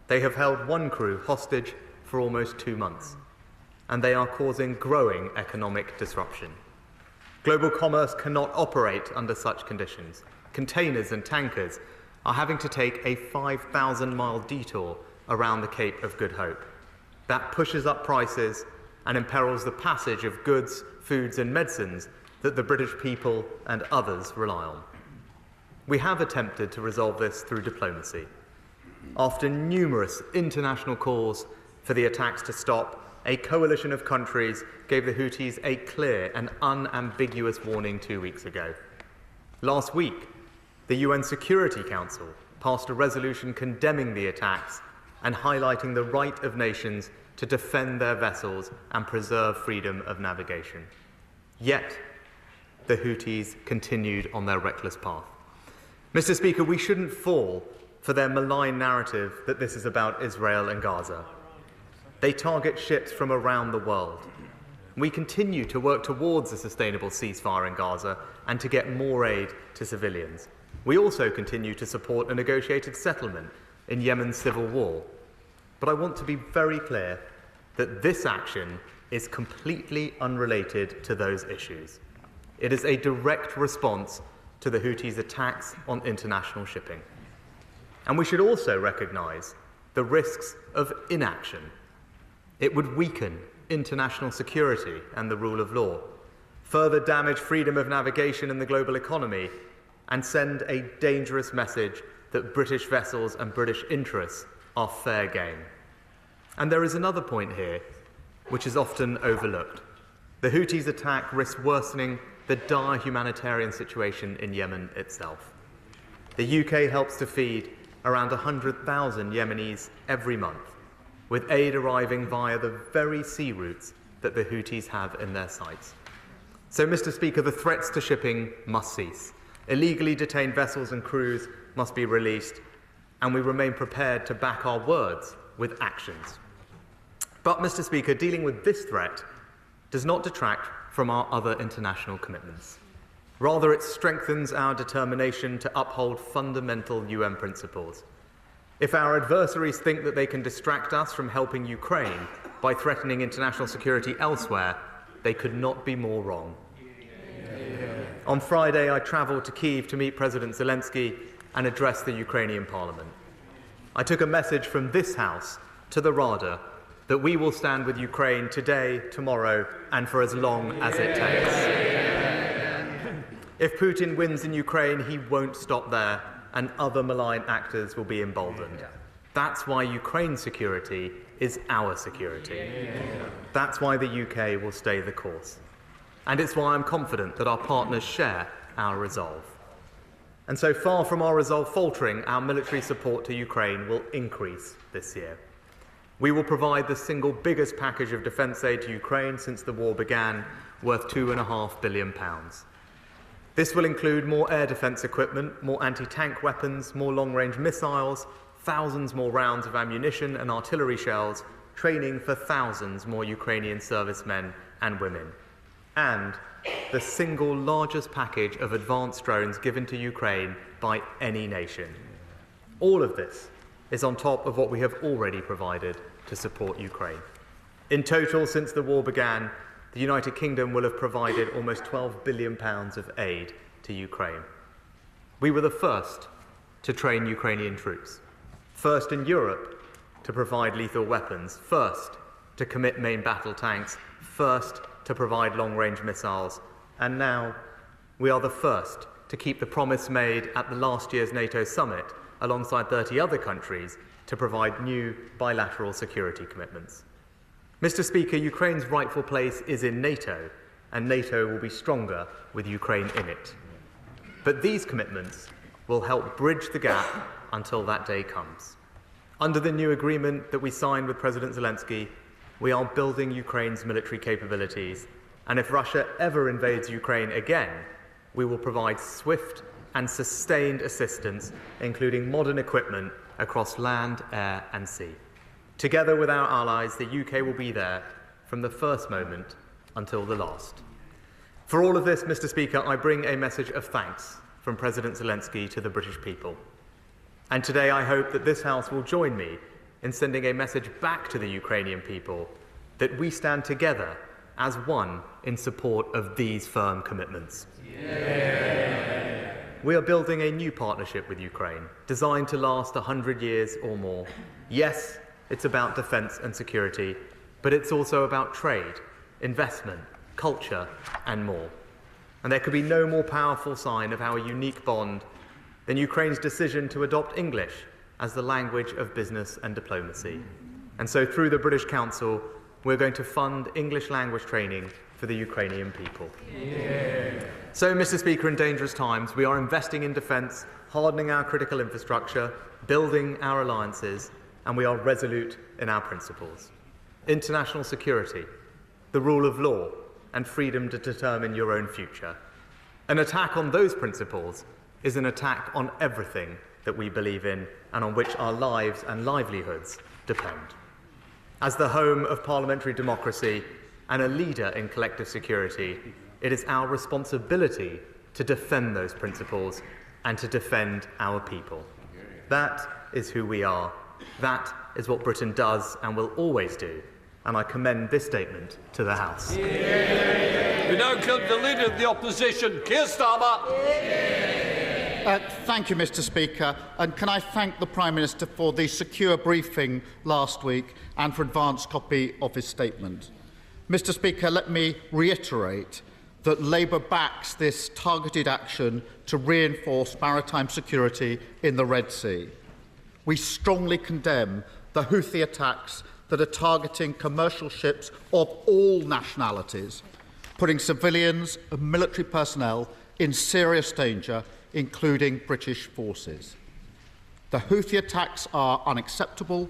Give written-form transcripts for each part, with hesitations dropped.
They have held one crew hostage for almost 2 months, and they are causing growing economic disruption. Global commerce cannot operate under such conditions. Containers and tankers are having to take a 5,000-mile detour around the Cape of Good Hope. That pushes up prices and imperils the passage of goods, foods and medicines that the British people and others rely on. We have attempted to resolve this through diplomacy. After numerous international calls for the attacks to stop, a coalition of countries gave the Houthis a clear and unambiguous warning 2 weeks ago. Last week, the UN Security Council passed a resolution condemning the attacks and highlighting the right of nations to defend their vessels and preserve freedom of navigation. Yet, the Houthis continued on their reckless path. Mr. Speaker, we shouldn't fall for their malign narrative that this is about Israel and Gaza. They target ships from around the world. We continue to work towards a sustainable ceasefire in Gaza and to get more aid to civilians. We also continue to support a negotiated settlement in Yemen's civil war. But I want to be very clear that this action is completely unrelated to those issues. It is a direct response to the Houthis' attacks on international shipping. And we should also recognise the risks of inaction. It would weaken international security and the rule of law, further damage freedom of navigation in the global economy, and send a dangerous message that British vessels and British interests are fair game. And there is another point here, which is often overlooked. The Houthis' attack risks worsening the dire humanitarian situation in Yemen itself. The UK helps to feed around 100,000 Yemenis every month, with aid arriving via the very sea routes that the Houthis have in their sights. So, Mr. Speaker, the threats to shipping must cease. Illegally detained vessels and crews must be released, and we remain prepared to back our words with actions. But, Mr. Speaker, dealing with this threat does not detract from our other international commitments. Rather, it strengthens our determination to uphold fundamental UN principles. If our adversaries think that they can distract us from helping Ukraine by threatening international security elsewhere, they could not be more wrong. On Friday, I travelled to Kyiv to meet President Zelensky and address the Ukrainian Parliament. I took a message from this House to the Rada that we will stand with Ukraine today, tomorrow, and for as long as it takes. If Putin wins in Ukraine, he won't stop there, and other malign actors will be emboldened. That's why Ukraine's security is our security. That's why the UK will stay the course. And it's why I'm confident that our partners share our resolve. And so, far from our resolve faltering, our military support to Ukraine will increase this year. We will provide the single biggest package of defence aid to Ukraine since the war began, worth £2.5 billion. This will include more air defence equipment, more anti-tank weapons, more long-range missiles, thousands more rounds of ammunition and artillery shells, training for thousands more Ukrainian servicemen and women, and the single largest package of advanced drones given to Ukraine by any nation. All of this is on top of what we have already provided to support Ukraine. In total, since the war began, the United Kingdom will have provided almost £12 billion of aid to Ukraine. We were the first to train Ukrainian troops, first in Europe to provide lethal weapons, first to commit main battle tanks, first to provide long-range missiles, and now we are the first to keep the promise made at the last year's NATO summit, alongside 30 other countries, to provide new bilateral security commitments. Mr. Speaker, Ukraine's rightful place is in NATO, and NATO will be stronger with Ukraine in it. But these commitments will help bridge the gap until that day comes. Under the new agreement that we signed with President Zelensky, we are building Ukraine's military capabilities, and if Russia ever invades Ukraine again, we will provide swift and sustained assistance, including modern equipment across land, air and sea. Together with our allies, the UK will be there from the first moment until the last. For all of this, Mr. Speaker, I bring a message of thanks from President Zelensky to the British people. And today I hope that this House will join me in sending a message back to the Ukrainian people that we stand together as one in support of these firm commitments. Yeah. We are building a new partnership with Ukraine, designed to last 100 years or more. Yes, it's about defence and security, but it's also about trade, investment, culture, and more. And there could be no more powerful sign of our unique bond than Ukraine's decision to adopt English as the language of business and diplomacy. And so through the British Council, we're going to fund English language training for the Ukrainian people. Yeah. So, Mr. Speaker, in dangerous times, we are investing in defence, hardening our critical infrastructure, building our alliances, and we are resolute in our principles. International security, the rule of law, and freedom to determine your own future. An attack on those principles is an attack on everything that we believe in and on which our lives and livelihoods depend. As the home of parliamentary democracy and a leader in collective security, it is our responsibility to defend those principles and to defend our people. That is who we are. That is what Britain does and will always do. And I commend this statement to the House. We now come to the Leader of the Opposition, Keir Starmer. Thank you, Mr. Speaker, and can I thank the Prime Minister for the secure briefing last week and for advance copy of his statement. Mr. Speaker, let me reiterate that Labour backs this targeted action to reinforce maritime security in the Red Sea. We strongly condemn the Houthi attacks that are targeting commercial ships of all nationalities, putting civilians and military personnel in serious danger, including British forces. The Houthi attacks are unacceptable,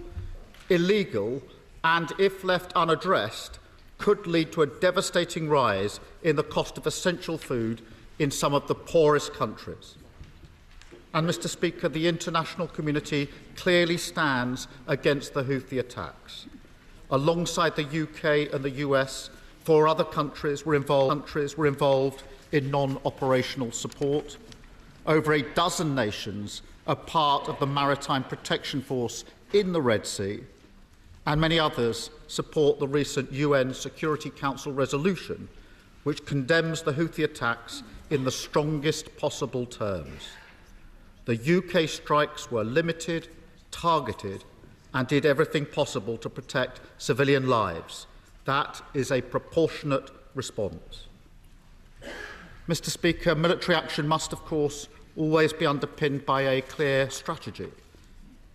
illegal, and, if left unaddressed, could lead to a devastating rise in the cost of essential food in some of the poorest countries. And, Mr. Speaker, the international community clearly stands against the Houthi attacks. Alongside the UK and the US, 4 other countries were involved in non-operational support. Over a dozen nations are part of the Maritime Protection Force in the Red Sea, and many others support the recent UN Security Council resolution, which condemns the Houthi attacks in the strongest possible terms. The UK strikes were limited, targeted, and did everything possible to protect civilian lives. That is a proportionate response. Mr. Speaker, military action must, of course, always be underpinned by a clear strategy,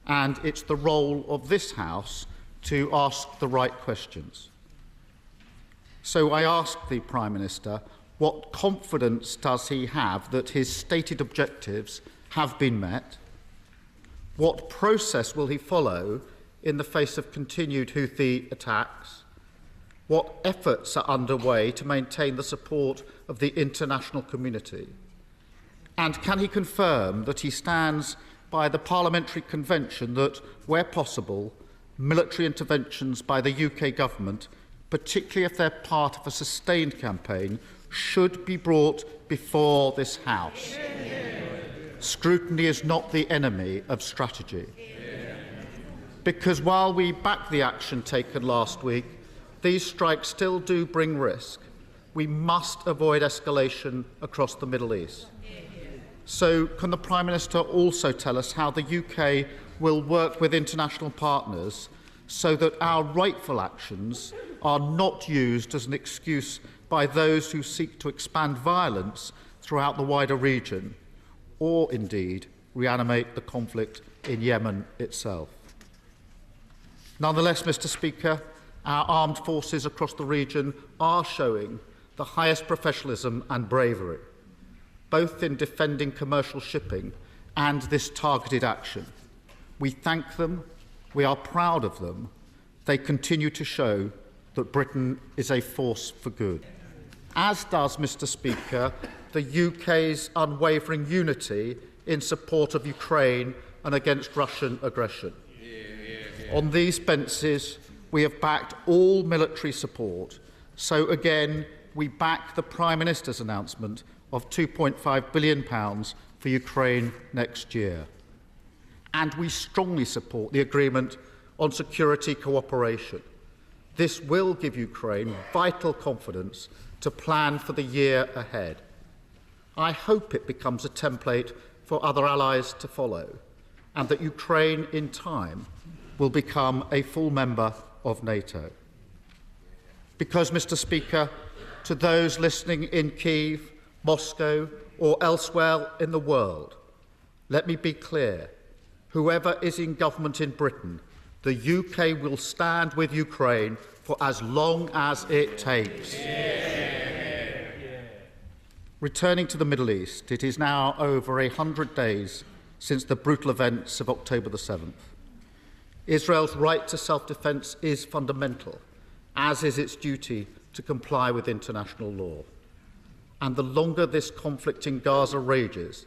and it's the role of this House to ask the right questions. So I ask the Prime Minister, what confidence does he have that his stated objectives have been met? What process will he follow in the face of continued Houthi attacks? What efforts are underway to maintain the support of the international community? And can he confirm that he stands by the Parliamentary Convention that, where possible, military interventions by the UK government, particularly if they're part of a sustained campaign, should be brought before this House? Scrutiny is not the enemy of strategy. Because while we back the action taken last week, these strikes still do bring risk. We must avoid escalation across the Middle East. So can the Prime Minister also tell us how the UK will work with international partners so that our rightful actions are not used as an excuse by those who seek to expand violence throughout the wider region, or indeed reanimate the conflict in Yemen itself? Nonetheless, Mr. Speaker, our armed forces across the region are showing the highest professionalism and bravery, both in defending commercial shipping and this targeted action. We thank them, we are proud of them. They continue to show that Britain is a force for good. As does, Mr. Speaker, the UK's unwavering unity in support of Ukraine and against Russian aggression. On these benches, we have backed all military support. So again, we back the Prime Minister's announcement of £2.5 billion for Ukraine next year. And we strongly support the agreement on security cooperation. This will give Ukraine vital confidence to plan for the year ahead. I hope it becomes a template for other allies to follow, and that Ukraine, in time, will become a full member of NATO. Because, Mr. Speaker, to those listening in Kyiv, Moscow, or elsewhere in the world, let me be clear. Whoever is in government in Britain, the UK will stand with Ukraine for as long as it takes. Returning to the Middle East, it is now over 100 days since the brutal events of October the 7th. Israel's right to self-defence is fundamental, as is its duty to comply with international law. And the longer this conflict in Gaza rages,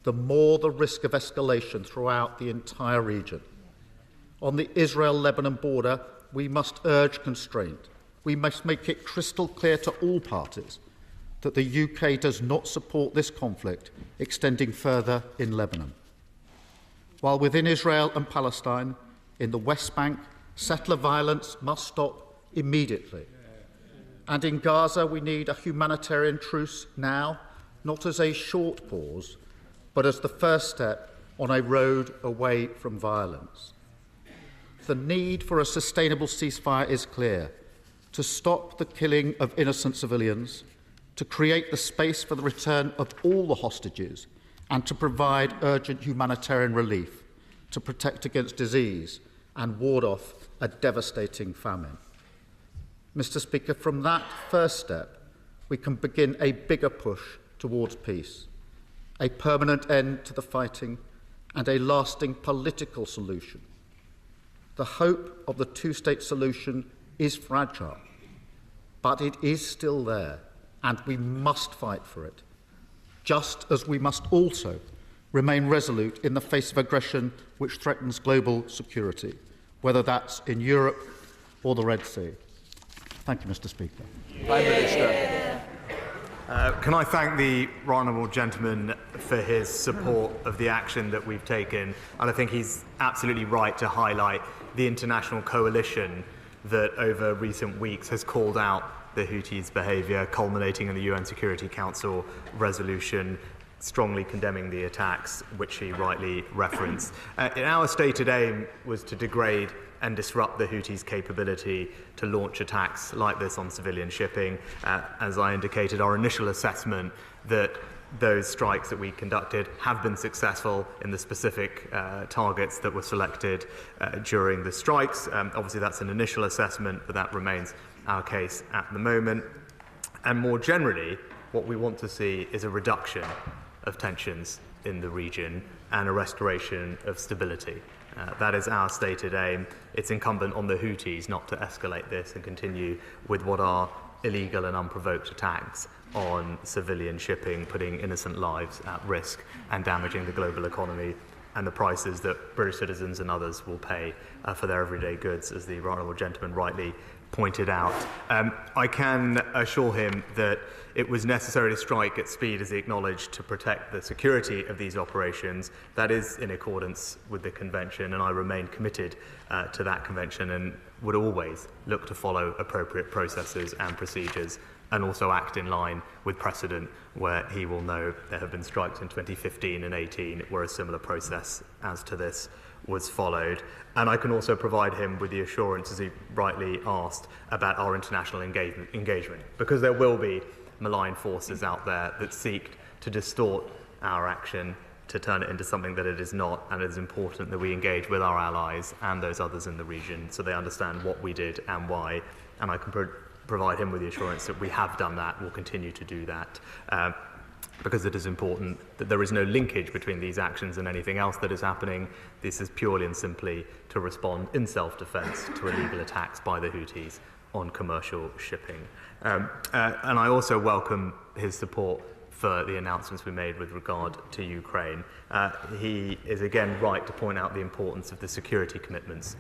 the more the risk of escalation throughout the entire region. On the Israel-Lebanon border, we must urge constraint. We must make it crystal clear to all parties that the UK does not support this conflict extending further in Lebanon. While within Israel and Palestine, in the West Bank, settler violence must stop immediately. And in Gaza, we need a humanitarian truce now, not as a short pause, but as the first step on a road away from violence. The need for a sustainable ceasefire is clear: to stop the killing of innocent civilians, to create the space for the return of all the hostages, and to provide urgent humanitarian relief, to protect against disease and ward off a devastating famine. Mr. Speaker, from that first step, we can begin a bigger push towards peace, a permanent end to the fighting, and a lasting political solution. The hope of the two-state solution is fragile, but it is still there, and we must fight for it, just as we must also remain resolute in the face of aggression which threatens global security, whether that's in Europe or the Red Sea. Thank you, Mr. Speaker. Prime Minister. Can I thank the right honourable gentleman for his support of the action that we've taken? And I think he's absolutely right to highlight the international coalition that over recent weeks has called out the Houthis' behaviour, culminating in the UN Security Council resolution strongly condemning the attacks, which he rightly referenced. Our stated aim was to degrade and disrupt the Houthis' capability to launch attacks like this on civilian shipping. As I indicated, our initial assessment that those strikes that we conducted have been successful in the specific targets that were selected during the strikes. Obviously, that's an initial assessment, but that remains our case at the moment. And more generally, what we want to see is a reduction of tensions in the region and a restoration of stability. That is our stated aim. It's incumbent on the Houthis not to escalate this and continue with what are illegal and unprovoked attacks on civilian shipping, putting innocent lives at risk and damaging the global economy and the prices that British citizens and others will pay for their everyday goods, as the right honourable gentleman rightly pointed out. I can assure him that it was necessary to strike at speed, as he acknowledged, to protect the security of these operations. That is in accordance with the Convention, and I remain committed to that Convention and would always look to follow appropriate processes and procedures, and also act in line with precedent, where he will know there have been strikes in 2015 and 18 where a similar process as to this was followed. And I can also provide him with the assurance, as he rightly asked, about our international engagement, because there will be malign forces out there that seek to distort our action, to turn it into something that it is not, and it is important that we engage with our allies and those others in the region so they understand what we did and why. And I can provide him with the assurance that we have done that, will continue to do that, because it is important that there is no linkage between these actions and anything else that is happening. This is purely and simply to respond in self-defence to illegal attacks by the Houthis on commercial shipping. And I also welcome his support for the announcements we made with regard to Ukraine. He is again right to point out the importance of the security commitments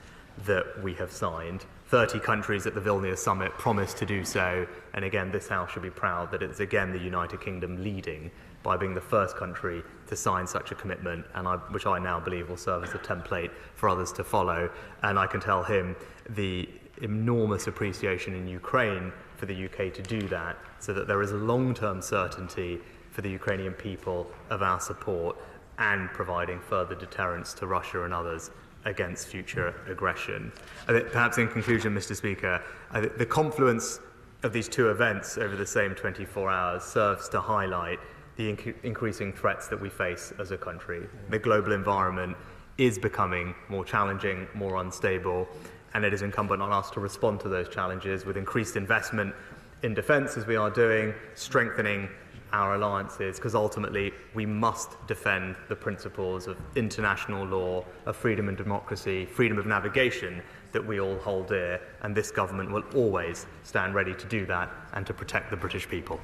that we have signed. 30 countries at the Vilnius summit promised to do so, and again, this House should be proud that it's again the United Kingdom leading by being the first country to sign such a commitment, which I now believe will serve as a template for others to follow. And I can tell him the enormous appreciation in Ukraine for the UK to do that, so that there is a long-term certainty for the Ukrainian people of our support and providing further deterrence to Russia and others against future aggression. I think perhaps in conclusion, Mr. Speaker, I think the confluence of these two events over the same 24 hours serves to highlight the increasing threats that we face as a country. The global environment is becoming more challenging, more unstable, and it is incumbent on us to respond to those challenges with increased investment in defence, as we are doing, strengthening our alliances, because ultimately we must defend the principles of international law, of freedom and democracy, freedom of navigation that we all hold dear, and this government will always stand ready to do that and to protect the British people.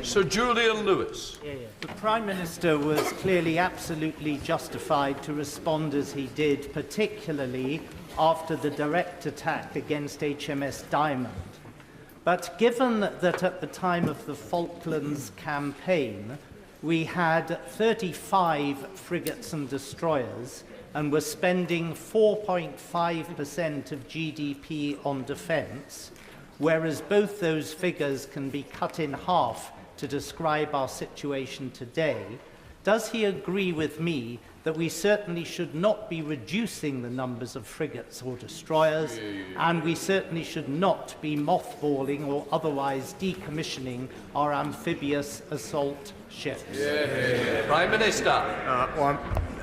Sir Julian Lewis. The Prime Minister was clearly absolutely justified to respond as he did, particularly after the direct attack against HMS Diamond. But given that at the time of the Falklands campaign, we had 35 frigates and destroyers and were spending 4.5% of GDP on defence, whereas both those figures can be cut in half to describe our situation today, does he agree with me that we certainly should not be reducing the numbers of frigates or destroyers, and we certainly should not be mothballing or otherwise decommissioning our amphibious assault ships? Prime Minister. Well, I'm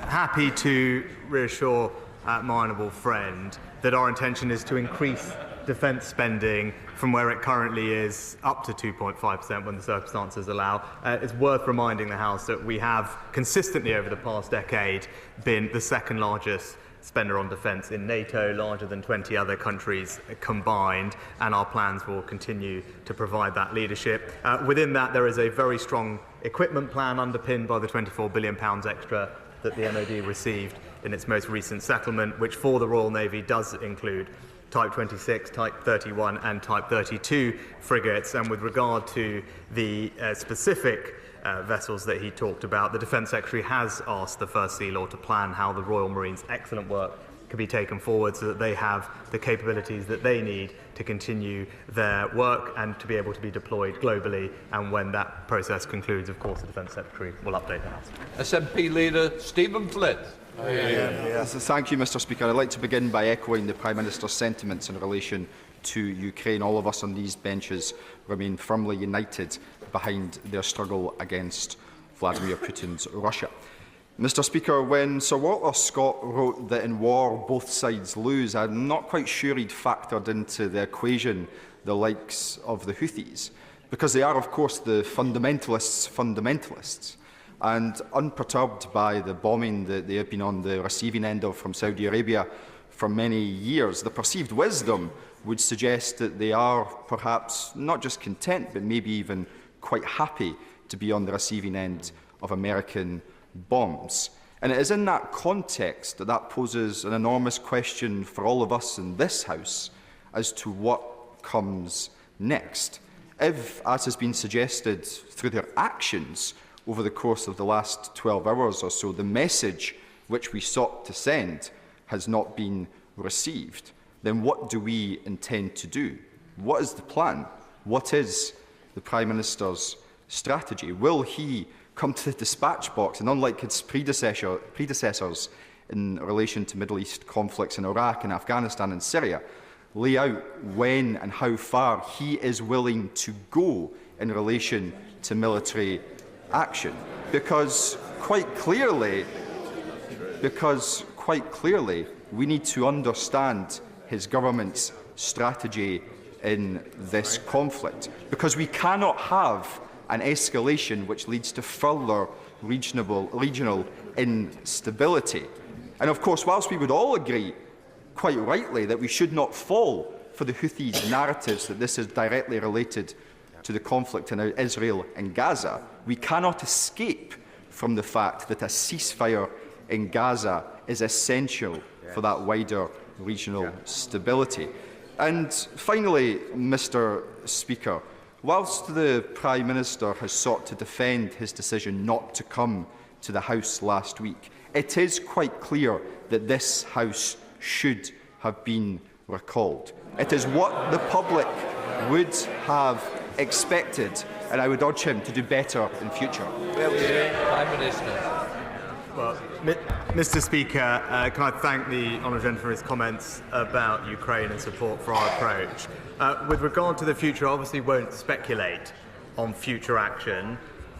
happy to reassure my honourable friend that our intention is to increase defence spending from where it currently is up to 2.5% when the circumstances allow. It's worth reminding the House that we have consistently over the past decade been the second largest spender on defence in NATO, larger than 20 other countries combined, and our plans will continue to provide that leadership. Within that, there is a very strong equipment plan underpinned by the £24 billion extra that the MOD received in its most recent settlement, which for the Royal Navy does include Type 26, Type 31 and Type 32 frigates. And with regard to the specific vessels that he talked about, the Defence Secretary has asked the First Sea Law to plan how the Royal Marine's excellent work can be taken forward so that they have the capabilities that they need to continue their work and to be able to be deployed globally. And when that process concludes, of course, the Defence Secretary will update the House. SNP Leader Stephen Flynn. Thank you, Mr. Speaker. I'd like to begin by echoing the Prime Minister's sentiments in relation to Ukraine. All of us on these benches remain firmly united behind their struggle against Vladimir Putin's Russia. Mr. Speaker, when Sir Walter Scott wrote that in war both sides lose, I'm not quite sure he'd factored into the equation the likes of the Houthis, because they are, of course, the fundamentalists. And unperturbed by the bombing that they have been on the receiving end of from Saudi Arabia for many years, the perceived wisdom would suggest that they are perhaps not just content, but maybe even quite happy to be on the receiving end of American bombs. And it is in that context that that poses an enormous question for all of us in this House as to what comes next. If, as has been suggested through their actions over the course of the last 12 hours or so, the message which we sought to send has not been received, then what do we intend to do? What is the plan? What is the Prime Minister's strategy? Will he come to the dispatch box and, unlike his predecessors in relation to Middle East conflicts in Iraq and Afghanistan and Syria, lay out when and how far he is willing to go in relation to military action? Because quite clearly, we need to understand his government's strategy in this conflict, because we cannot have an escalation which leads to further regional instability. And of course, whilst we would all agree, quite rightly, that we should not fall for the Houthis' narratives that this is directly related to the conflict in Israel and Gaza, we cannot escape from the fact that a ceasefire in Gaza is essential for that wider regional stability. And finally, Mr. Speaker, whilst the Prime Minister has sought to defend his decision not to come to the House last week, it is quite clear that this House should have been recalled. It is what the public would have expected, and I would urge him to do better in future. Prime Minister. Well, Mr. Speaker, can I thank the honourable gentleman for his comments about Ukraine and support for our approach. With regard to the future, I obviously won't speculate on future action.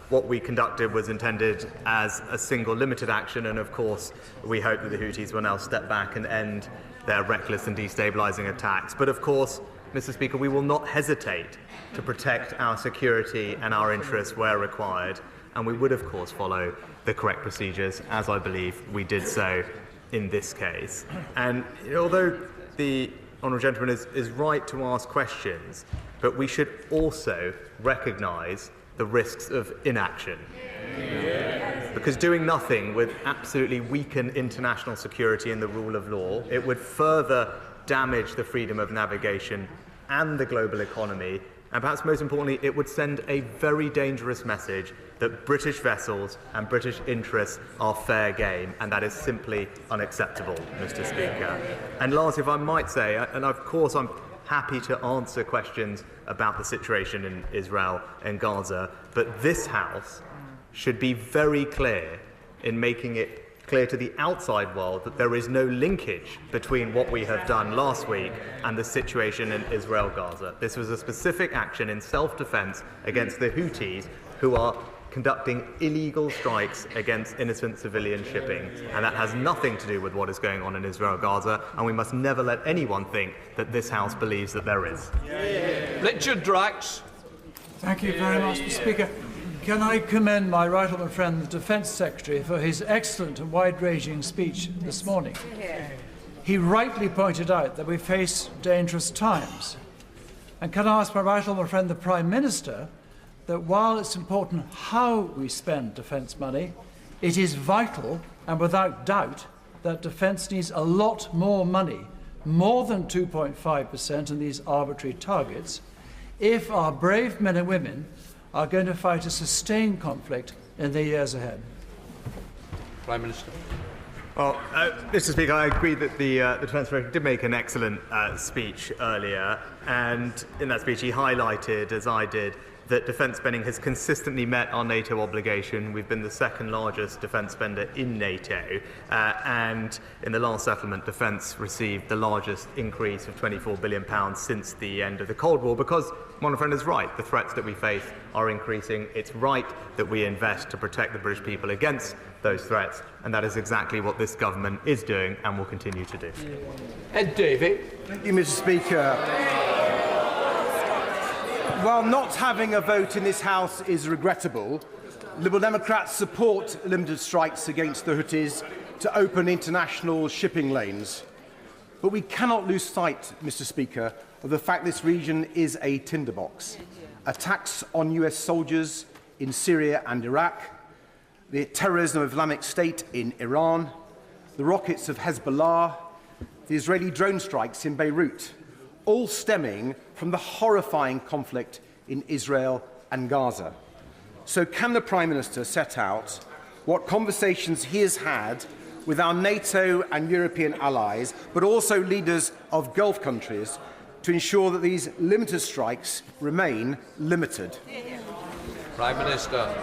What we conducted was intended as a single limited action, and of course we hope that the Houthis will now step back and end their reckless and destabilising attacks. But of course, Mr. Speaker, we will not hesitate to protect our security and our interests where required, and we would of course follow the correct procedures, as I believe we did so in this case. And although the honourable gentleman is right to ask questions, but we should also recognise the risks of inaction. Because doing nothing would absolutely weaken international security and the rule of law. It would further damage the freedom of navigation and the global economy. And perhaps most importantly, it would send a very dangerous message that British vessels and British interests are fair game, and that is simply unacceptable, Mr. Speaker. And lastly, if I might say, and of course I'm happy to answer questions about the situation in Israel and Gaza, but this House should be very clear in making it clear to the outside world that there is no linkage between what we have done last week and the situation in Israel-Gaza. This was a specific action in self-defence against the Houthis, who are conducting illegal strikes against innocent civilian shipping, and that has nothing to do with what is going on in Israel-Gaza, and we must never let anyone think that this House believes that there is. Richard Drax. Thank you very much, Mr. Speaker. Can I commend my right honourable friend, the Defence Secretary, for his excellent and wide-ranging speech this morning. He rightly pointed out that we face dangerous times. And can I ask my right honourable friend, the Prime Minister, that while it's important how we spend defence money, it is vital and without doubt that defence needs a lot more money, more than 2.5% in these arbitrary targets, if our brave men and women are going to fight a sustained conflict in the years ahead. Prime Minister. Well, Mr. Speaker, I agree that the Defence Secretary did make an excellent speech earlier, and in that speech he highlighted, as I did, that defence spending has consistently met our NATO obligation. We've been the second largest defence spender in NATO, and in the last settlement, defence received the largest increase of £24 billion since the end of the Cold War, because my friend is right, the threats that we face are increasing. It's right that we invest to protect the British people against those threats, and that is exactly what this government is doing and will continue to do. Ed Davey. Thank you, Mr. Speaker. While not having a vote in this House is regrettable, Liberal Democrats support limited strikes against the Houthis to open international shipping lanes. But we cannot lose sight, Mr. Speaker, of the fact this region is a tinderbox. Attacks on US soldiers in Syria and Iraq, the terrorism of Islamic State in Iran, the rockets of Hezbollah, the Israeli drone strikes in Beirut, all stemming from the horrifying conflict in Israel and Gaza. So can the Prime Minister set out what conversations he has had with our NATO and European allies, but also leaders of Gulf countries, to ensure that these limited strikes remain limited? Prime Minister.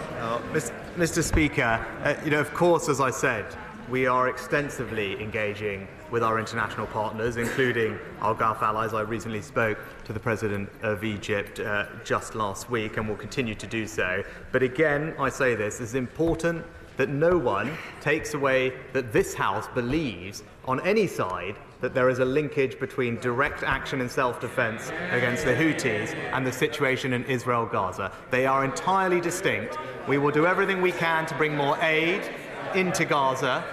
Mr. Speaker, of course, as I said, we are extensively engaging with our international partners, including our Gulf allies. I recently spoke to the President of Egypt just last week and will continue to do so. But again, I say this, it's important that no one takes away that this House believes on any side that there is a linkage between direct action in self-defence against the Houthis and the situation in Israel-Gaza. They are entirely distinct. We will do everything we can to bring more aid into Gaza,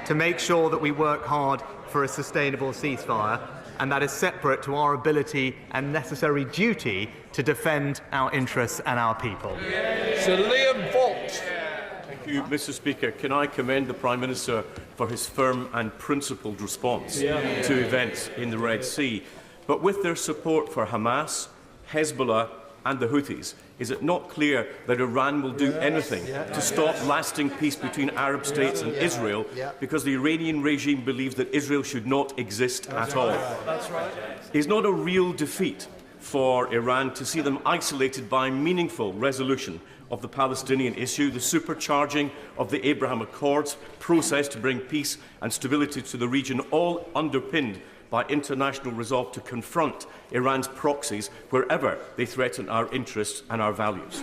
to make sure that we work hard for a sustainable ceasefire, and that is separate to our ability and necessary duty to defend our interests and our people. Sir Liam Fox. Thank Mr. Speaker. Can I commend the Prime Minister for his firm and principled response to events in the Red Sea? But with their support for Hamas, Hezbollah and the Houthis, is it not clear that Iran will do anything to stop lasting peace between Arab states and Israel, because the Iranian regime believes that Israel should not exist at all? That's right. Is not a real defeat for Iran to see them isolated by meaningful resolution of the Palestinian issue, the supercharging of the Abraham Accords process to bring peace and stability to the region, all underpinned by international resolve to confront Iran's proxies wherever they threaten our interests and our values?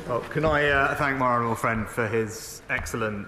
Well, can I thank my honourable friend for his excellent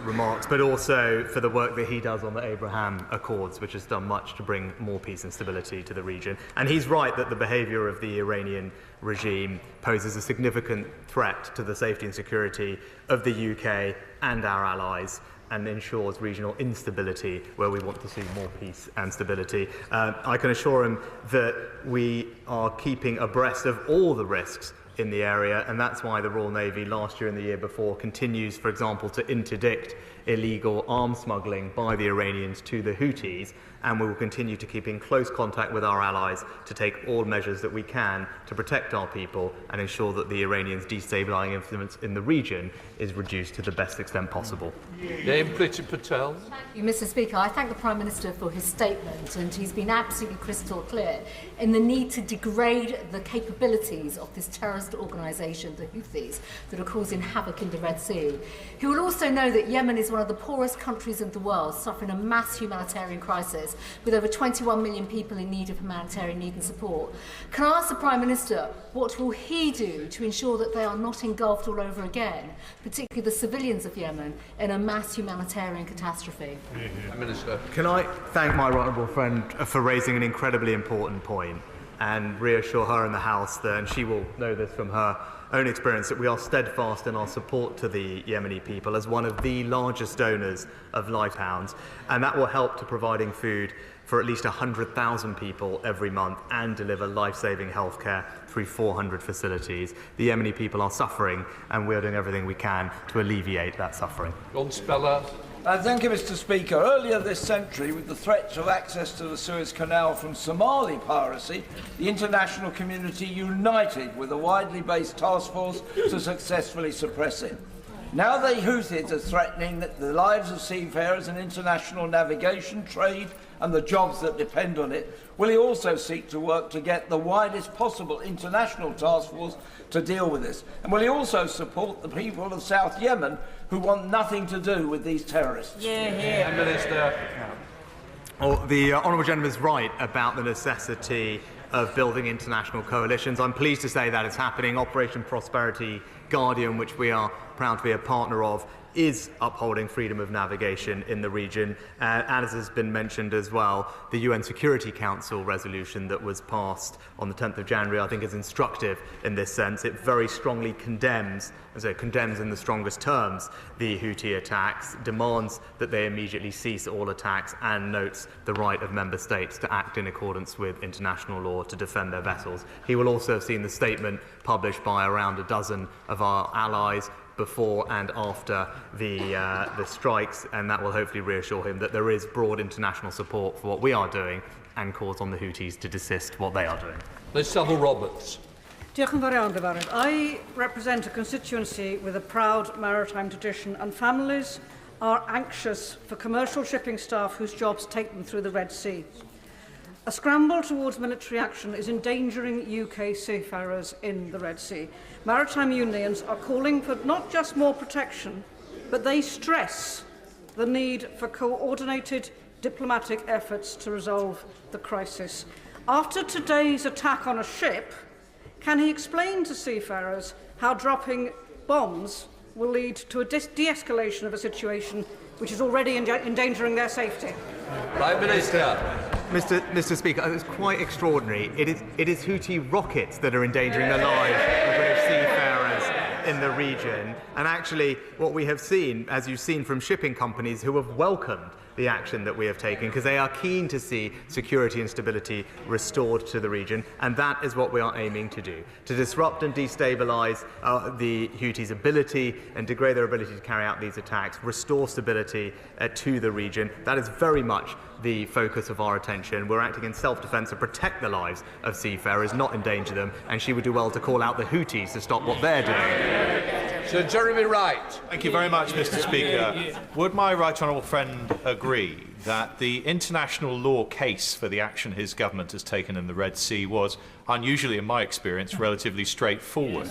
remarks, but also for the work that he does on the Abraham Accords, which has done much to bring more peace and stability to the region. And he's right that the behaviour of the Iranian regime poses a significant threat to the safety and security of the UK and our allies, and ensures regional instability where we want to see more peace and stability. I can assure him that we are keeping abreast of all the risks in the area, and that's why the Royal Navy last year and the year before continues, for example, to interdict illegal arms smuggling by the Iranians to the Houthis, and we will continue to keep in close contact with our allies to take all measures that we can to protect our people and ensure that the Iranians' destabilising influence in the region is reduced to the best extent possible. Priti Patel. Thank you, Mr. Speaker. I thank the Prime Minister for his statement, and he's been absolutely crystal clear in the need to degrade the capabilities of this terrorist organisation, the Houthis, that are causing havoc in the Red Sea. He will also know that Yemen is one of the poorest countries in the world, suffering a mass humanitarian crisis with over 21 million people in need of humanitarian need and support. Can I ask the Prime Minister, what will he do to ensure that they are not engulfed all over again, particularly the civilians of Yemen, in a mass humanitarian catastrophe? Minister. Can I thank my honourable friend for raising an incredibly important point and reassure her in the House that, and she will know this from her own experience, that we are steadfast in our support to the Yemeni people as one of the largest donors of life pounds, and that will help to providing food for at least 100,000 people every month and deliver life-saving healthcare through 400 facilities. The Yemeni people are suffering, and we are doing everything we can to alleviate that suffering. Ron Speller. Thank you, Mr. Speaker. Earlier this century, with the threat of access to the Suez Canal from Somali piracy, the international community united with a widely based task force to successfully suppress it. Now the Houthis are threatening the lives of seafarers and international navigation, trade and the jobs that depend on it. Will he also seek to work to get the widest possible international task force to deal with this? And will he also support the people of South Yemen who want nothing to do with these terrorists? Minister. Well, the honourable gentleman is right about the necessity of building international coalitions. I'm pleased to say that is happening. Operation Prosperity Guardian, which we are proud to be a partner of, is upholding freedom of navigation in the region. As has been mentioned as well, the UN Security Council resolution that was passed on the 10th of January, I think, is instructive in this sense. It very strongly condemns, as it condemns in the strongest terms, the Houthi attacks, demands that they immediately cease all attacks, and notes the right of member states to act in accordance with international law to defend their vessels. He will also have seen the statement published by around a dozen of our allies before and after the strikes, and that will hopefully reassure him that there is broad international support for what we are doing and calls on the Houthis to desist what they are doing. Liz Saville-Roberts. I represent a constituency with a proud maritime tradition, and families are anxious for commercial shipping staff whose jobs take them through the Red Sea. A scramble towards military action is endangering UK seafarers in the Red Sea. Maritime unions are calling for not just more protection, but they stress the need for coordinated diplomatic efforts to resolve the crisis. After today's attack on a ship, can he explain to seafarers how dropping bombs will lead to a de-escalation of a situation which is already endangering their safety? Prime Minister. Mr. Speaker, it's quite extraordinary. It is Houthi rockets that are endangering the lives of British seafarers in the region. And actually, what we have seen, as you've seen from shipping companies who have welcomed the action that we have taken, because they are keen to see security and stability restored to the region, and that is what we are aiming to do, to disrupt and destabilise the Houthis' ability and degrade their ability to carry out these attacks, restore stability to the region. That is very much the focus of our attention. We're acting in self-defence to protect the lives of seafarers, not endanger them, and she would do well to call out the Houthis to stop what they're doing. Sir Jeremy Wright. Thank you very much, Mr. Speaker. Would my right honourable friend agree that the international law case for the action his government has taken in the Red Sea was, unusually in my experience, relatively straightforward?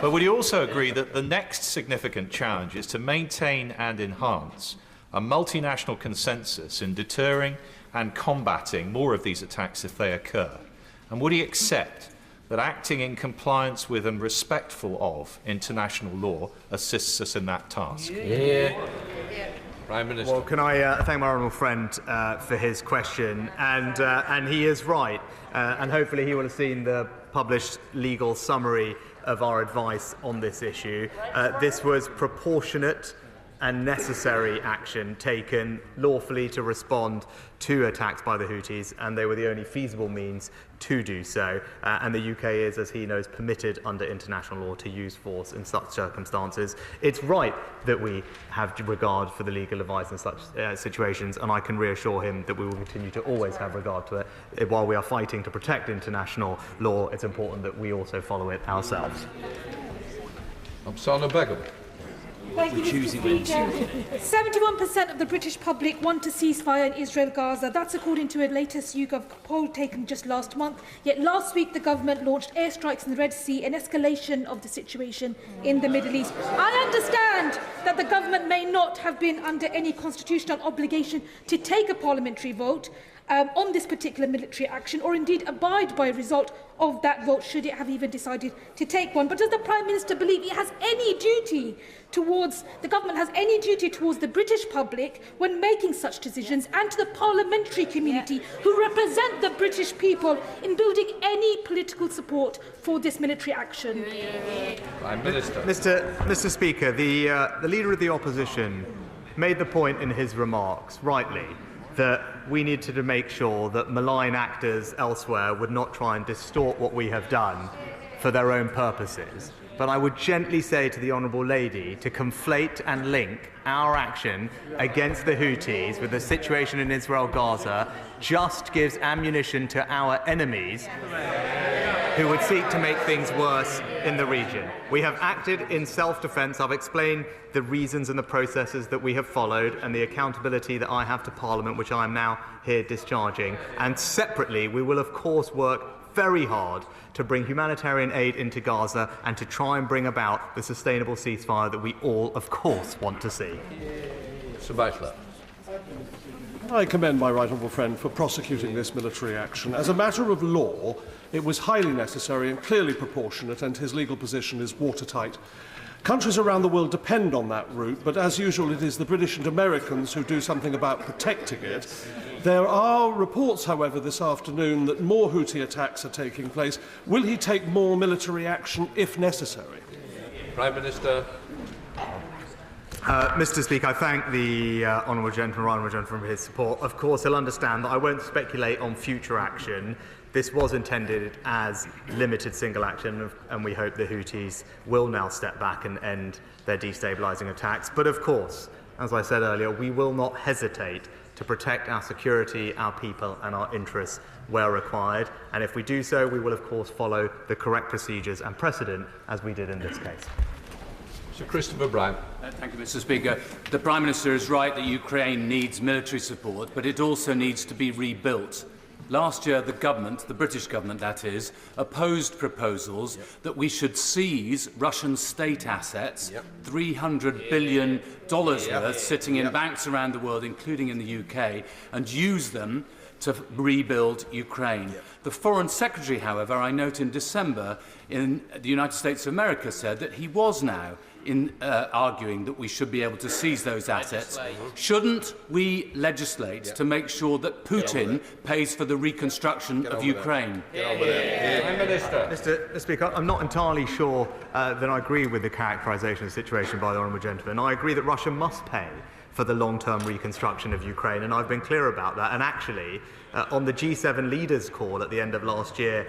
But would he also agree that the next significant challenge is to maintain and enhance a multinational consensus in deterring and combating more of these attacks if they occur? And would he accept that acting in compliance with and respectful of international law assists us in that task? Prime Minister. Well, can I thank my honourable friend for his question, and he is right, and hopefully he will have seen the published legal summary of our advice on this issue. This was proportionate and necessary action taken lawfully to respond to attacks by the Houthis, and they were the only feasible means to do so. And the UK is, as he knows, permitted under international law to use force in such circumstances. It's right that we have regard for the legal advice in such situations, and I can reassure him that we will continue to always have regard to it. While we are fighting to protect international law, it's important that we also follow it ourselves. Amsana Begum. Thank you, Mr. Speaker. 71% of the British public want a ceasefire in Israel-Gaza. That's according to a latest YouGov poll taken just last month. Yet last week the government launched airstrikes in the Red Sea, an escalation of the situation in the Middle East. I understand that the government may not have been under any constitutional obligation to take a parliamentary vote on this particular military action, or indeed abide by a result of that vote, should it have even decided to take one. But does the Prime Minister believe he has any duty towards, the government has any duty towards the British public when making such decisions, and to the parliamentary community who represent the British people in building any political support for this military action? Prime Minister. Mr. Speaker, the Leader of the Opposition made the point in his remarks, rightly, that we needed to make sure that malign actors elsewhere would not try and distort what we have done for their own purposes. But I would gently say to the Honourable Lady to conflate and link our action against the Houthis with the situation in Israel-Gaza just gives ammunition to our enemies who would seek to make things worse in the region. We have acted in self-defence. I've explained the reasons and the processes that we have followed and the accountability that I have to Parliament, which I am now here discharging. And separately, we will of course work very hard to bring humanitarian aid into Gaza and to try and bring about the sustainable ceasefire that we all, of course, want to see. Sir Batchelor. I commend my right honourable friend for prosecuting this military action. As a matter of law, it was highly necessary and clearly proportionate, and his legal position is watertight. Countries around the world depend on that route, but as usual it is the British and Americans who do something about protecting it. There are reports, however, this afternoon that more Houthi attacks are taking place. Will he take more military action if necessary? Prime Minister. Mr. Speaker, I thank the honourable gentleman for his support. Of course, he'll understand that I won't speculate on future action. This was intended as limited single action, and we hope the Houthis will now step back and end their destabilising attacks. But of course, as I said earlier, we will not hesitate to protect our security, our people and our interests where required. And if we do so, we will of course follow the correct procedures and precedent as we did in this case. Sir Christopher Bryan. Thank you, Mr. Speaker. The Prime Minister is right that Ukraine needs military support, but it also needs to be rebuilt. Last year, the government, the British government that is, opposed proposals that we should seize Russian state assets, $300 billion worth, sitting in banks around the world, including in the UK, and use them to rebuild Ukraine. The Foreign Secretary, however, I note in December in the United States of America said that he was now arguing that we should be able to seize those assets. Shouldn't we legislate to make sure that Putin pays for the reconstruction of Ukraine? Mr. Speaker, I'm not entirely sure that I agree with the characterisation of the situation by the honourable gentleman. I agree that Russia must pay for the long-term reconstruction of Ukraine, and I've been clear about that. And actually, on the G7 leaders' call at the end of last year,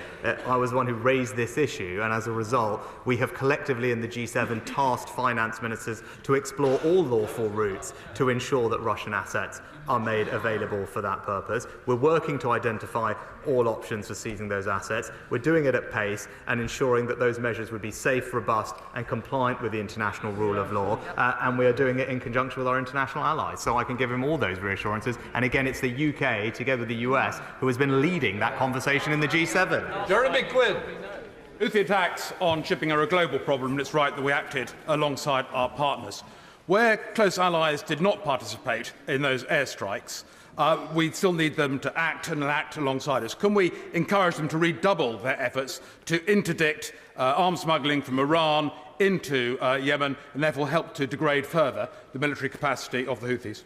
I was the one who raised this issue, and as a result, we have collectively in the G7 tasked finance ministers to explore all lawful routes to ensure that Russian assets are made available for that purpose. We're working to identify all options for seizing those assets. We're doing it at pace and ensuring that those measures would be safe, robust and compliant with the international rule of law, and we are doing it in conjunction with our international allies. So I can give him all those reassurances. And again, it's the UK, together with the US, who has been leading that conversation in the G7. Jeremy Quinn. Houthi attacks on shipping are a global problem, and it's right that we acted alongside our partners. Where close allies did not participate in those airstrikes, we still need them to act and act alongside us. Can we encourage them to redouble their efforts to interdict arms smuggling from Iran into Yemen and therefore help to degrade further the military capacity of the Houthis?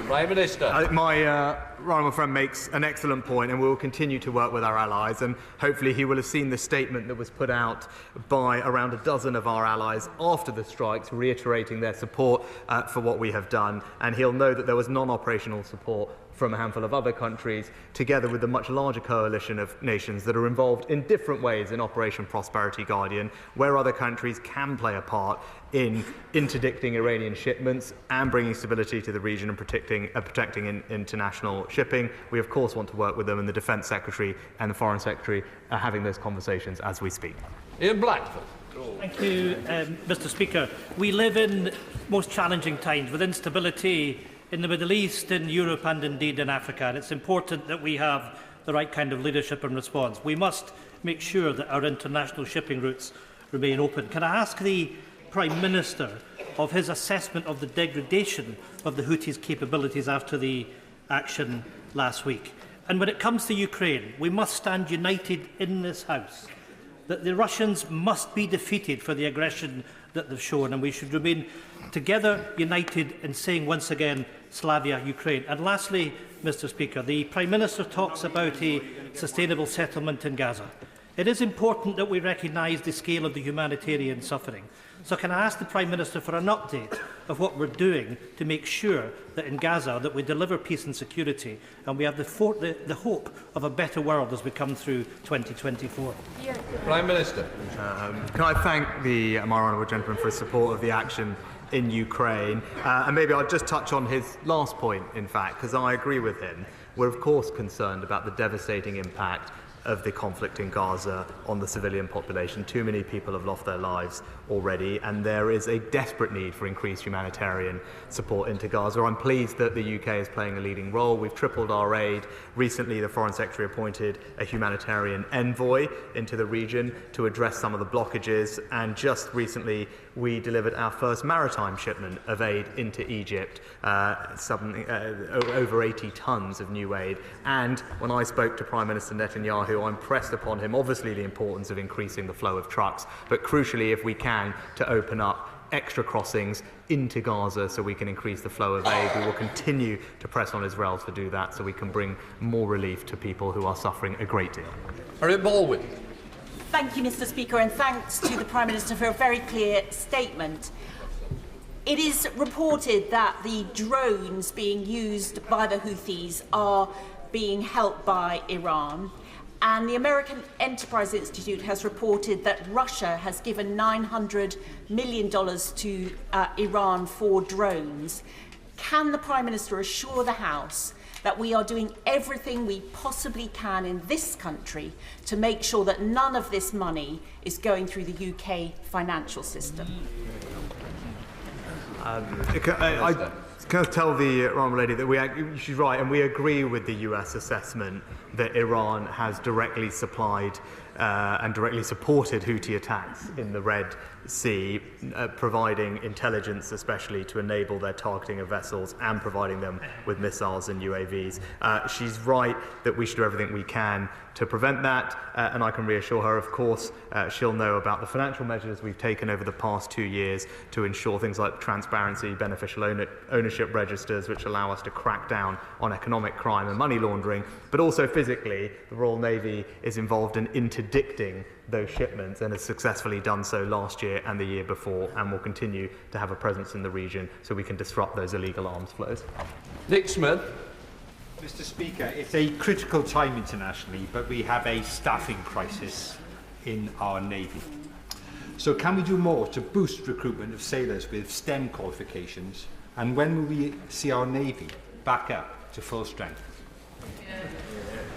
Prime Minister. My right honourable friend makes an excellent point, and we will continue to work with our allies, and hopefully he will have seen the statement that was put out by around a dozen of our allies after the strikes, reiterating their support for what we have done, and he'll know that there was non-operational support from a handful of other countries, together with the much larger coalition of nations that are involved in different ways in Operation Prosperity Guardian, where other countries can play a part in interdicting Iranian shipments and bringing stability to the region and protecting international shipping. We, of course, want to work with them, and the Defence Secretary and the Foreign Secretary are having those conversations as we speak. Ian Blackford. Thank you, Mr. Speaker. We live in most challenging times with instability in the Middle East, in Europe and indeed in Africa, and it's important that we have the right kind of leadership and response. We must make sure that our international shipping routes remain open. Can I ask the Prime Minister of his assessment of the degradation of the Houthis' capabilities after the action last week? And when it comes to Ukraine, we must stand united in this House that the Russians must be defeated for the aggression that they've shown, and we should remain together, united in saying once again, Slavia, Ukraine. And lastly, Mr. Speaker, the Prime Minister talks about a sustainable settlement in Gaza. It is important that we recognise the scale of the humanitarian suffering. So can I ask the Prime Minister for an update of what we're doing to make sure that in Gaza that we deliver peace and security, and we have the hope of a better world as we come through 2024? Prime Minister. Can I thank my honourable gentleman for his support of the action in Ukraine? And maybe I'll just touch on his last point, in fact, because I agree with him. We're, of course, concerned about the devastating impact of the conflict in Gaza on the civilian population. Too many people have lost their lives already, and there is a desperate need for increased humanitarian support into Gaza. I'm pleased that the UK is playing a leading role. We've tripled our aid. Recently, the Foreign Secretary appointed a humanitarian envoy into the region to address some of the blockages, and just recently we delivered our first maritime shipment of aid into Egypt, over 80 tonnes of new aid. And when I spoke to Prime Minister Netanyahu, I impressed upon him, obviously, the importance of increasing the flow of trucks, but crucially, if we can, to open up extra crossings into Gaza so we can increase the flow of aid. We will continue to press on Israel to do that so we can bring more relief to people who are suffering a great deal. Harriet Baldwin. Thank you, Mr. Speaker, and thanks to the Prime Minister for a very clear statement. It is reported that the drones being used by the Houthis are being helped by Iran. And the American Enterprise Institute has reported that Russia has given $900 million to Iran for drones. Can the Prime Minister assure the House that we are doing everything we possibly can in this country to make sure that none of this money is going through the UK financial system? I can tell the Honourable Lady that she's right, and we agree with the US assessment that Iran has directly supplied and directly supported Houthi attacks in the Red Sea, providing intelligence especially to enable their targeting of vessels and providing them with missiles and UAVs. She's right that we should do everything we can to prevent that, and I can reassure her, of course, she'll know about the financial measures we've taken over the past 2 years to ensure things like transparency, beneficial ownership ship registers, which allow us to crack down on economic crime and money laundering, but also physically, the Royal Navy is involved in interdicting those shipments and has successfully done so last year and the year before, and will continue to have a presence in the region so we can disrupt those illegal arms flows. Nick Smith. Mr. Speaker, it's a critical time internationally, but we have a staffing crisis in our Navy. So can we do more to boost recruitment of sailors with STEM qualifications? And when will we see our Navy back up to full strength?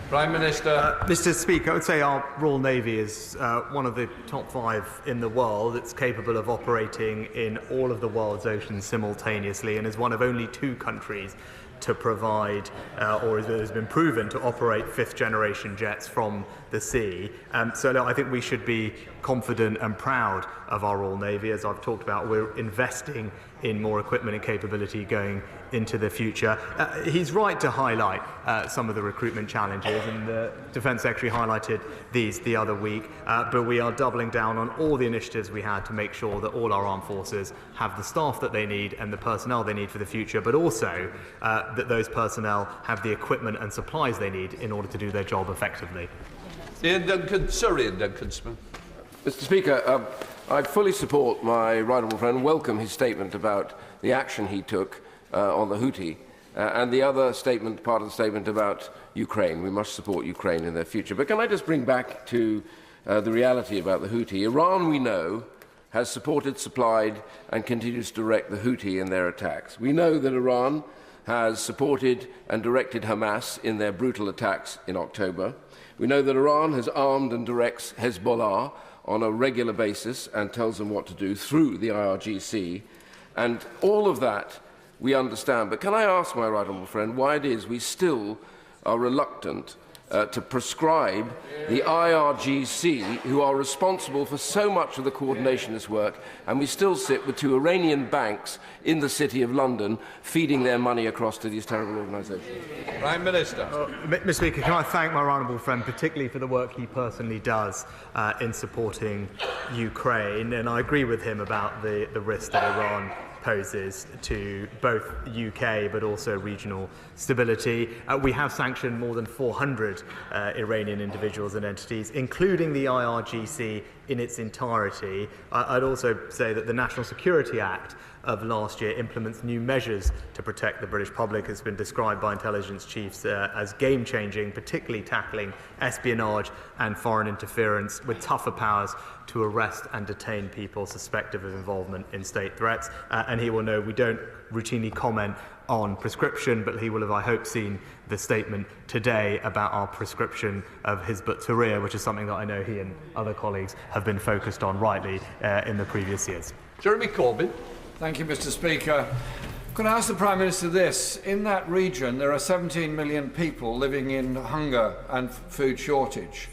Prime Minister. Mr. Speaker, I would say our Royal Navy is one of the top 5 in the world. It's capable of operating in all of the world's oceans simultaneously and is one of only 2 countries to provide, or it has been proven to operate 5th-generation jets from the sea. So no, I think we should be confident and proud of our Royal Navy. As I've talked about, we're investing in more equipment and capability going into the future. He's right to highlight some of the recruitment challenges, and the Defence Secretary highlighted these the other week, but we are doubling down on all the initiatives we had to make sure that all our armed forces have the staff that they need and the personnel they need for the future, but also that those personnel have the equipment and supplies they need in order to do their job effectively. Ian Duncan, Sir Ian Duncan Smith. Mr. Speaker, I fully support my right honourable friend and welcome his statement about the action he took on the Houthi and the other statement, part of the statement about Ukraine. We must support Ukraine in their future. But can I just bring back to the reality about the Houthi? Iran, we know, has supported, supplied and continues to direct the Houthi in their attacks. We know that Iran has supported and directed Hamas in their brutal attacks in October. We know that Iran has armed and directs Hezbollah on a regular basis and tells them what to do through the IRGC. And all of that we understand. But can I ask my right honourable friend why it is we still are reluctant to prescribe the IRGC, who are responsible for so much of the coordination of this work, and we still sit with 2 Iranian banks in the City of London feeding their money across to these terrible organisations? Prime Minister. Mr. Speaker, can I thank my honourable friend particularly for the work he personally does in supporting Ukraine, and I agree with him about the risk that Iran poses to both UK but also regional stability. We have sanctioned more than 400 Iranian individuals and entities, including the IRGC in its entirety. I'd also say that the National Security Act of last year implements new measures to protect the British public. It's been described by intelligence chiefs as game-changing, particularly tackling espionage and foreign interference with tougher powers to arrest and detain people suspected of involvement in state threats. And he will know we don't routinely comment on prescription, but he will have, I hope, seen the statement today about our prescription of Hizb ut-Tahrir, which is something that I know he and other colleagues have been focused on rightly in the previous years. Jeremy Corbyn. Thank you, Mr. Speaker. Could I ask the Prime Minister this? In that region, there are 17 million people living in hunger and food shortage.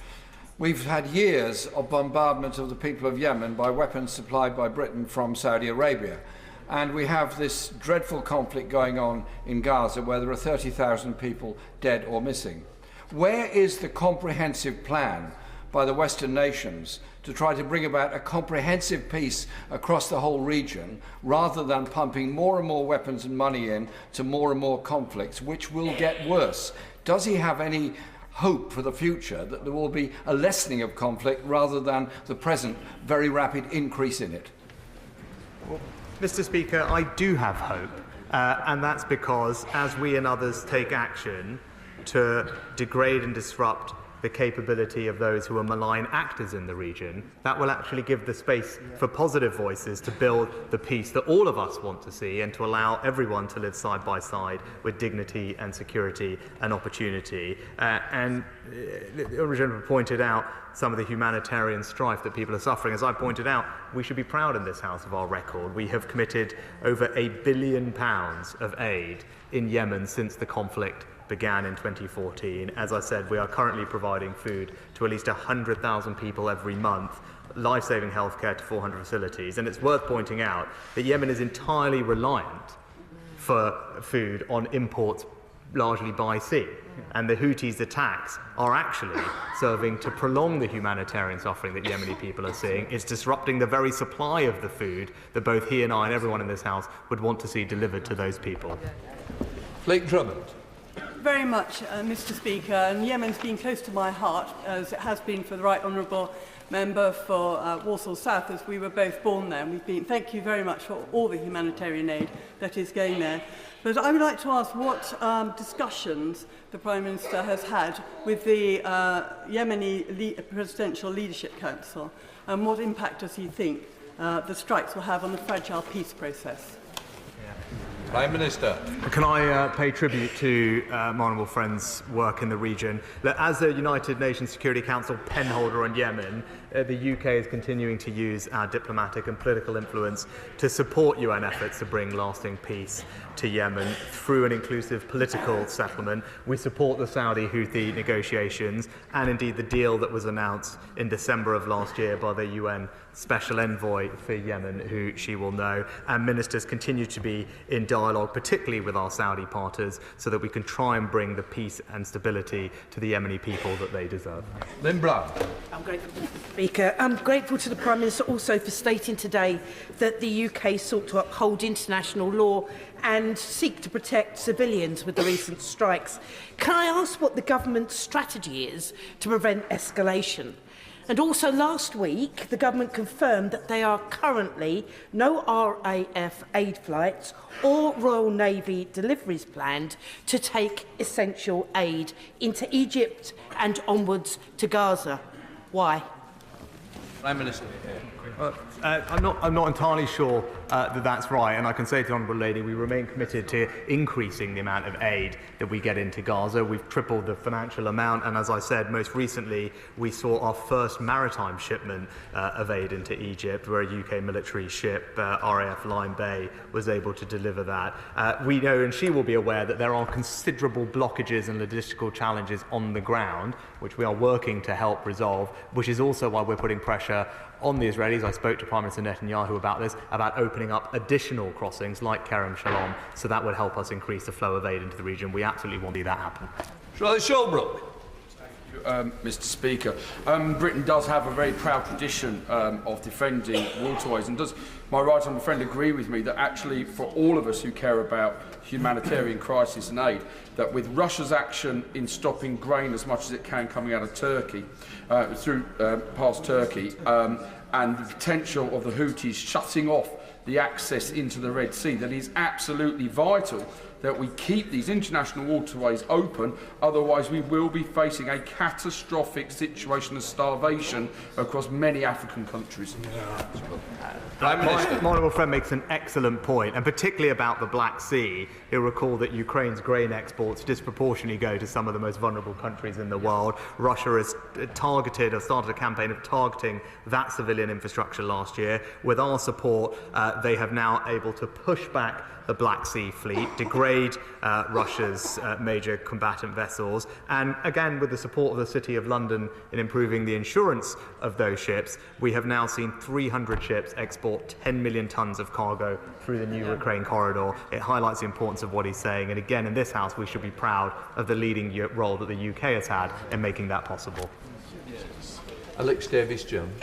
We've had years of bombardment of the people of Yemen by weapons supplied by Britain from Saudi Arabia. And we have this dreadful conflict going on in Gaza where there are 30,000 people dead or missing. Where is the comprehensive plan by the Western nations to try to bring about a comprehensive peace across the whole region, rather than pumping more and more weapons and money in to more and more conflicts, which will get worse? Does he have any hope for the future that there will be a lessening of conflict rather than the present very rapid increase in it? Well, Mr. Speaker, I do have hope, and that's because as we and others take action to degrade and disrupt the capability of those who are malign actors in the region, that will actually give the space for positive voices to build the peace that all of us want to see and to allow everyone to live side by side with dignity and security and opportunity. And the original pointed out some of the humanitarian strife that people are suffering. As I pointed out, we should be proud in this House of our record. We have committed over £1 billion of aid in Yemen since the conflict began in 2014. As I said, we are currently providing food to at least 100,000 people every month, life-saving healthcare to 400 facilities. And it's worth pointing out that Yemen is entirely reliant for food on imports largely by sea. And the Houthis' attacks are actually serving to prolong the humanitarian suffering that Yemeni people are seeing. It's disrupting the very supply of the food that both he and I and everyone in this House would want to see delivered to those people. Blake Drummond. Very much, Mr. Speaker. And Yemen's been close to my heart, as it has been for the Right Honourable Member for Walsall South, as we were both born there. And thank you very much for all the humanitarian aid that is going there. But I would like to ask what discussions the Prime Minister has had with the Yemeni Presidential Leadership Council, and what impact does he think the strikes will have on the fragile peace process? Prime Minister. Can I pay tribute to my honourable friend's work in the region? As a United Nations Security Council penholder on Yemen, the UK is continuing to use our diplomatic and political influence to support UN efforts to bring lasting peace to Yemen through an inclusive political settlement. We support the Saudi-Houthi negotiations and indeed the deal that was announced in December of last year by the UN Special Envoy for Yemen, who she will know, and ministers continue to be in dialogue, particularly with our Saudi partners, so that we can try and bring the peace and stability to the Yemeni people that they deserve. Lynn Brown. I'm grateful, Mr. Speaker. I'm grateful to the Prime Minister also for stating today that the UK sought to uphold international law and seek to protect civilians with the recent strikes. Can I ask what the government's strategy is to prevent escalation? And also last week, the government confirmed that there are currently no RAF aid flights or Royal Navy deliveries planned to take essential aid into Egypt and onwards to Gaza. Why? Prime Minister. I'm not entirely sure that that's right, and I can say to the Honourable Lady we remain committed to increasing the amount of aid that we get into Gaza. We've tripled the financial amount, and as I said, most recently we saw our first maritime shipment of aid into Egypt, where a UK military ship, RAF Line Bay, was able to deliver that. We know, and she will be aware, that there are considerable blockages and logistical challenges on the ground, which we are working to help resolve, which is also why we're putting pressure on the Israelis. I spoke to Prime Minister Netanyahu about this, about opening up additional crossings like Kerem Shalom, so that would help us increase the flow of aid into the region. We absolutely want to see that happen. Charlie Sholbrook. Mr. Speaker. Britain does have a very proud tradition of defending waterways, and does my right honourable friend agree with me that actually for all of us who care about humanitarian crisis and aid, that with Russia's action in stopping grain as much as it can coming out of Turkey, past Turkey, and the potential of the Houthis shutting off the access into the Red Sea, that is absolutely vital that we keep these international waterways open, otherwise we will be facing a catastrophic situation of starvation across many African countries. My honourable friend makes an excellent point, and particularly about the Black Sea. He'll recall that Ukraine's grain exports disproportionately go to some of the most vulnerable countries in the world. Russia has started a campaign of targeting that civilian infrastructure last year. With our support, they have now able to push back the Black Sea fleet, degrade Russia's major combatant vessels, and again, with the support of the City of London in improving the insurance of those ships, we have now seen 300 ships export 10 million tonnes of cargo through the new Ukraine corridor. It highlights the importance of what he's saying, and again, in this House, we should be proud of the leading role that the UK has had in making that possible. Alex Davies-Jones.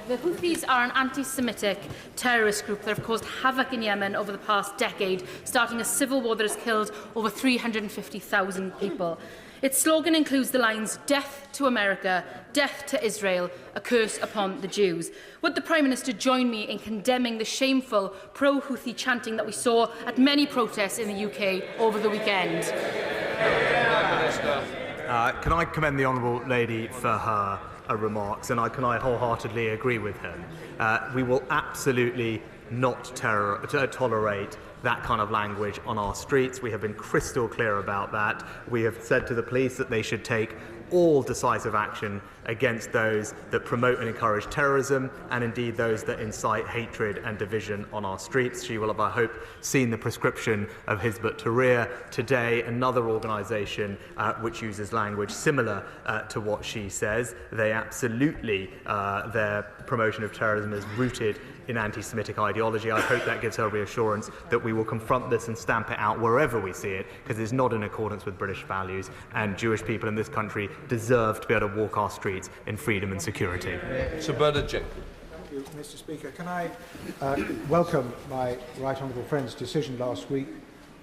The Houthis are an anti-Semitic terrorist group that have caused havoc in Yemen over the past decade, starting a civil war that has killed over 350,000 people. Its slogan includes the lines, "Death to America, death to Israel, a curse upon the Jews." Would the Prime Minister join me in condemning the shameful pro-Houthi chanting that we saw at many protests in the UK over the weekend? Can I commend the Honourable Lady for her remarks, and can I wholeheartedly agree with him. We will absolutely not tolerate that kind of language on our streets. We have been crystal clear about that. We have said to the police that they should take all decisive action against those that promote and encourage terrorism, and indeed those that incite hatred and division on our streets. She will have, I hope, seen the prescription of Hizb ut-Tahrir today, another organisation which uses language similar to what she says. They absolutely, their promotion of terrorism is rooted in anti-Semitic ideology. I hope that gives her reassurance that we will confront this and stamp it out wherever we see it, because it's not in accordance with British values, and Jewish people in this country deserve to be able to walk our streets in freedom and security. Sir Bernard Jenkins. Thank you, Mr. Speaker. Can I welcome my right honourable friend's decision last week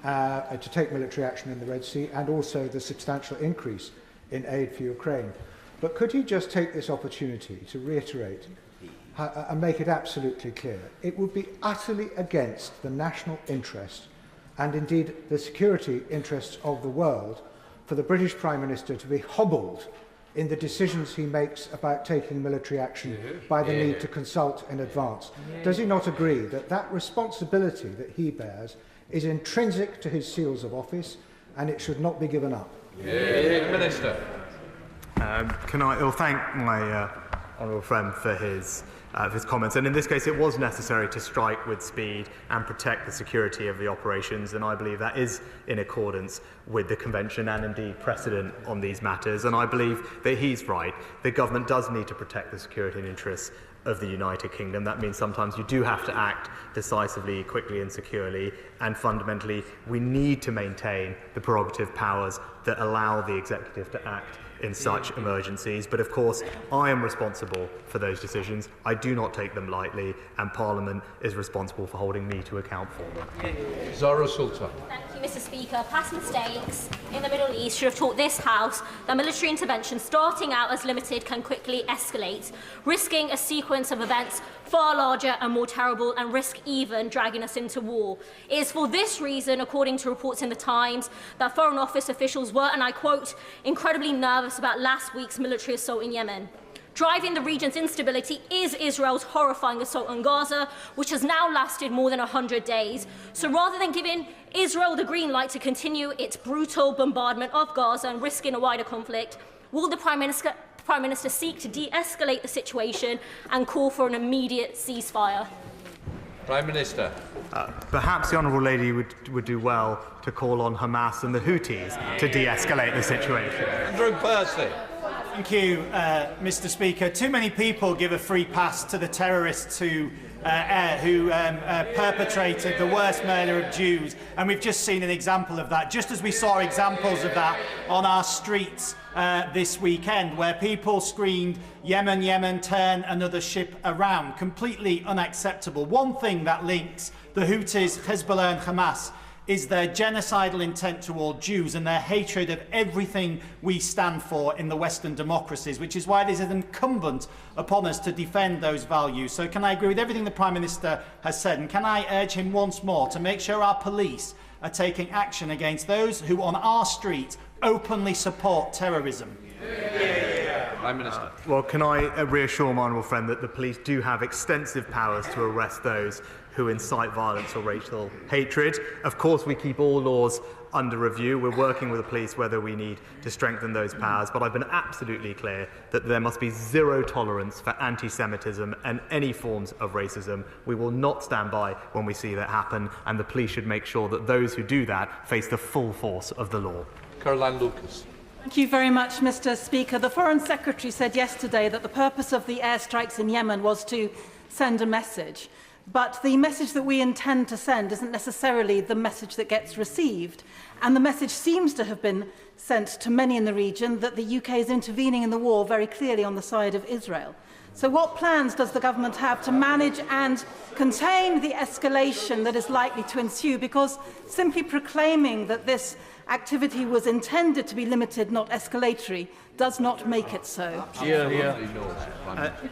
to take military action in the Red Sea, and also the substantial increase in aid for Ukraine. But could he just take this opportunity to reiterate and make it absolutely clear it would be utterly against the national interest and indeed the security interests of the world for the British Prime Minister to be hobbled in the decisions he makes about taking military action by the need to consult in advance? Does he not agree that that responsibility that he bears is intrinsic to his seals of office and it should not be given up? Minister. I'll thank my honourable friend for his comments, and in this case it was necessary to strike with speed and protect the security of the operations, and I believe that is in accordance with the Convention and indeed precedent on these matters, and I believe that he's right. The government does need to protect the security and interests of the United Kingdom. That means sometimes you do have to act decisively, quickly and securely, and fundamentally we need to maintain the prerogative powers that allow the executive to act in such emergencies. But of course, I am responsible for those decisions. I do not take them lightly, and Parliament is responsible for holding me to account for them. Zara Sultan. Thank you, Mr. Speaker. Past mistakes in the Middle East should have taught this House that military intervention starting out as limited can quickly escalate, risking a sequence of events far larger and more terrible, and risk even dragging us into war. It is for this reason, according to reports in the Times, that Foreign Office officials were, and I quote, incredibly nervous about last week's military assault in Yemen. Driving the region's instability is Israel's horrifying assault on Gaza, which has now lasted more than 100 days. So rather than giving Israel the green light to continue its brutal bombardment of Gaza and risking a wider conflict, will the Prime Minister seek to de-escalate the situation and call for an immediate ceasefire? Prime Minister. Perhaps the Honourable Lady would do well to call on Hamas and the Houthis to de-escalate the situation. Andrew Percy. Thank you, Mr. Speaker. Too many people give a free pass to the terrorists who perpetrated the worst murder of Jews, and we've just seen an example of that, just as we saw examples of that on our streets this weekend, where people screamed, "Yemen, Yemen, turn another ship around." Completely unacceptable. One thing that links the Houthis, Hezbollah and Hamas is their genocidal intent toward Jews and their hatred of everything we stand for in the Western democracies, which is why it is incumbent upon us to defend those values. So can I agree with everything the Prime Minister has said, and can I urge him once more to make sure our police are taking action against those who on our street openly support terrorism? Prime Minister. Well, can I reassure my honourable friend that the police do have extensive powers to arrest those who incite violence or racial hatred. Of course, we keep all laws under review. We're working with the police whether we need to strengthen those powers, but I've been absolutely clear that there must be zero tolerance for anti-Semitism and any forms of racism. We will not stand by when we see that happen, and the police should make sure that those who do that face the full force of the law. Caroline Lucas. Thank you very much, Mr. Speaker. The Foreign Secretary said yesterday that the purpose of the airstrikes in Yemen was to send a message. But the message that we intend to send isn't necessarily the message that gets received. And the message seems to have been sent to many in the region that the UK is intervening in the war very clearly on the side of Israel. So what plans does the government have to manage and contain the escalation that is likely to ensue? Because simply proclaiming that this activity was intended to be limited, not escalatory, does not make it so.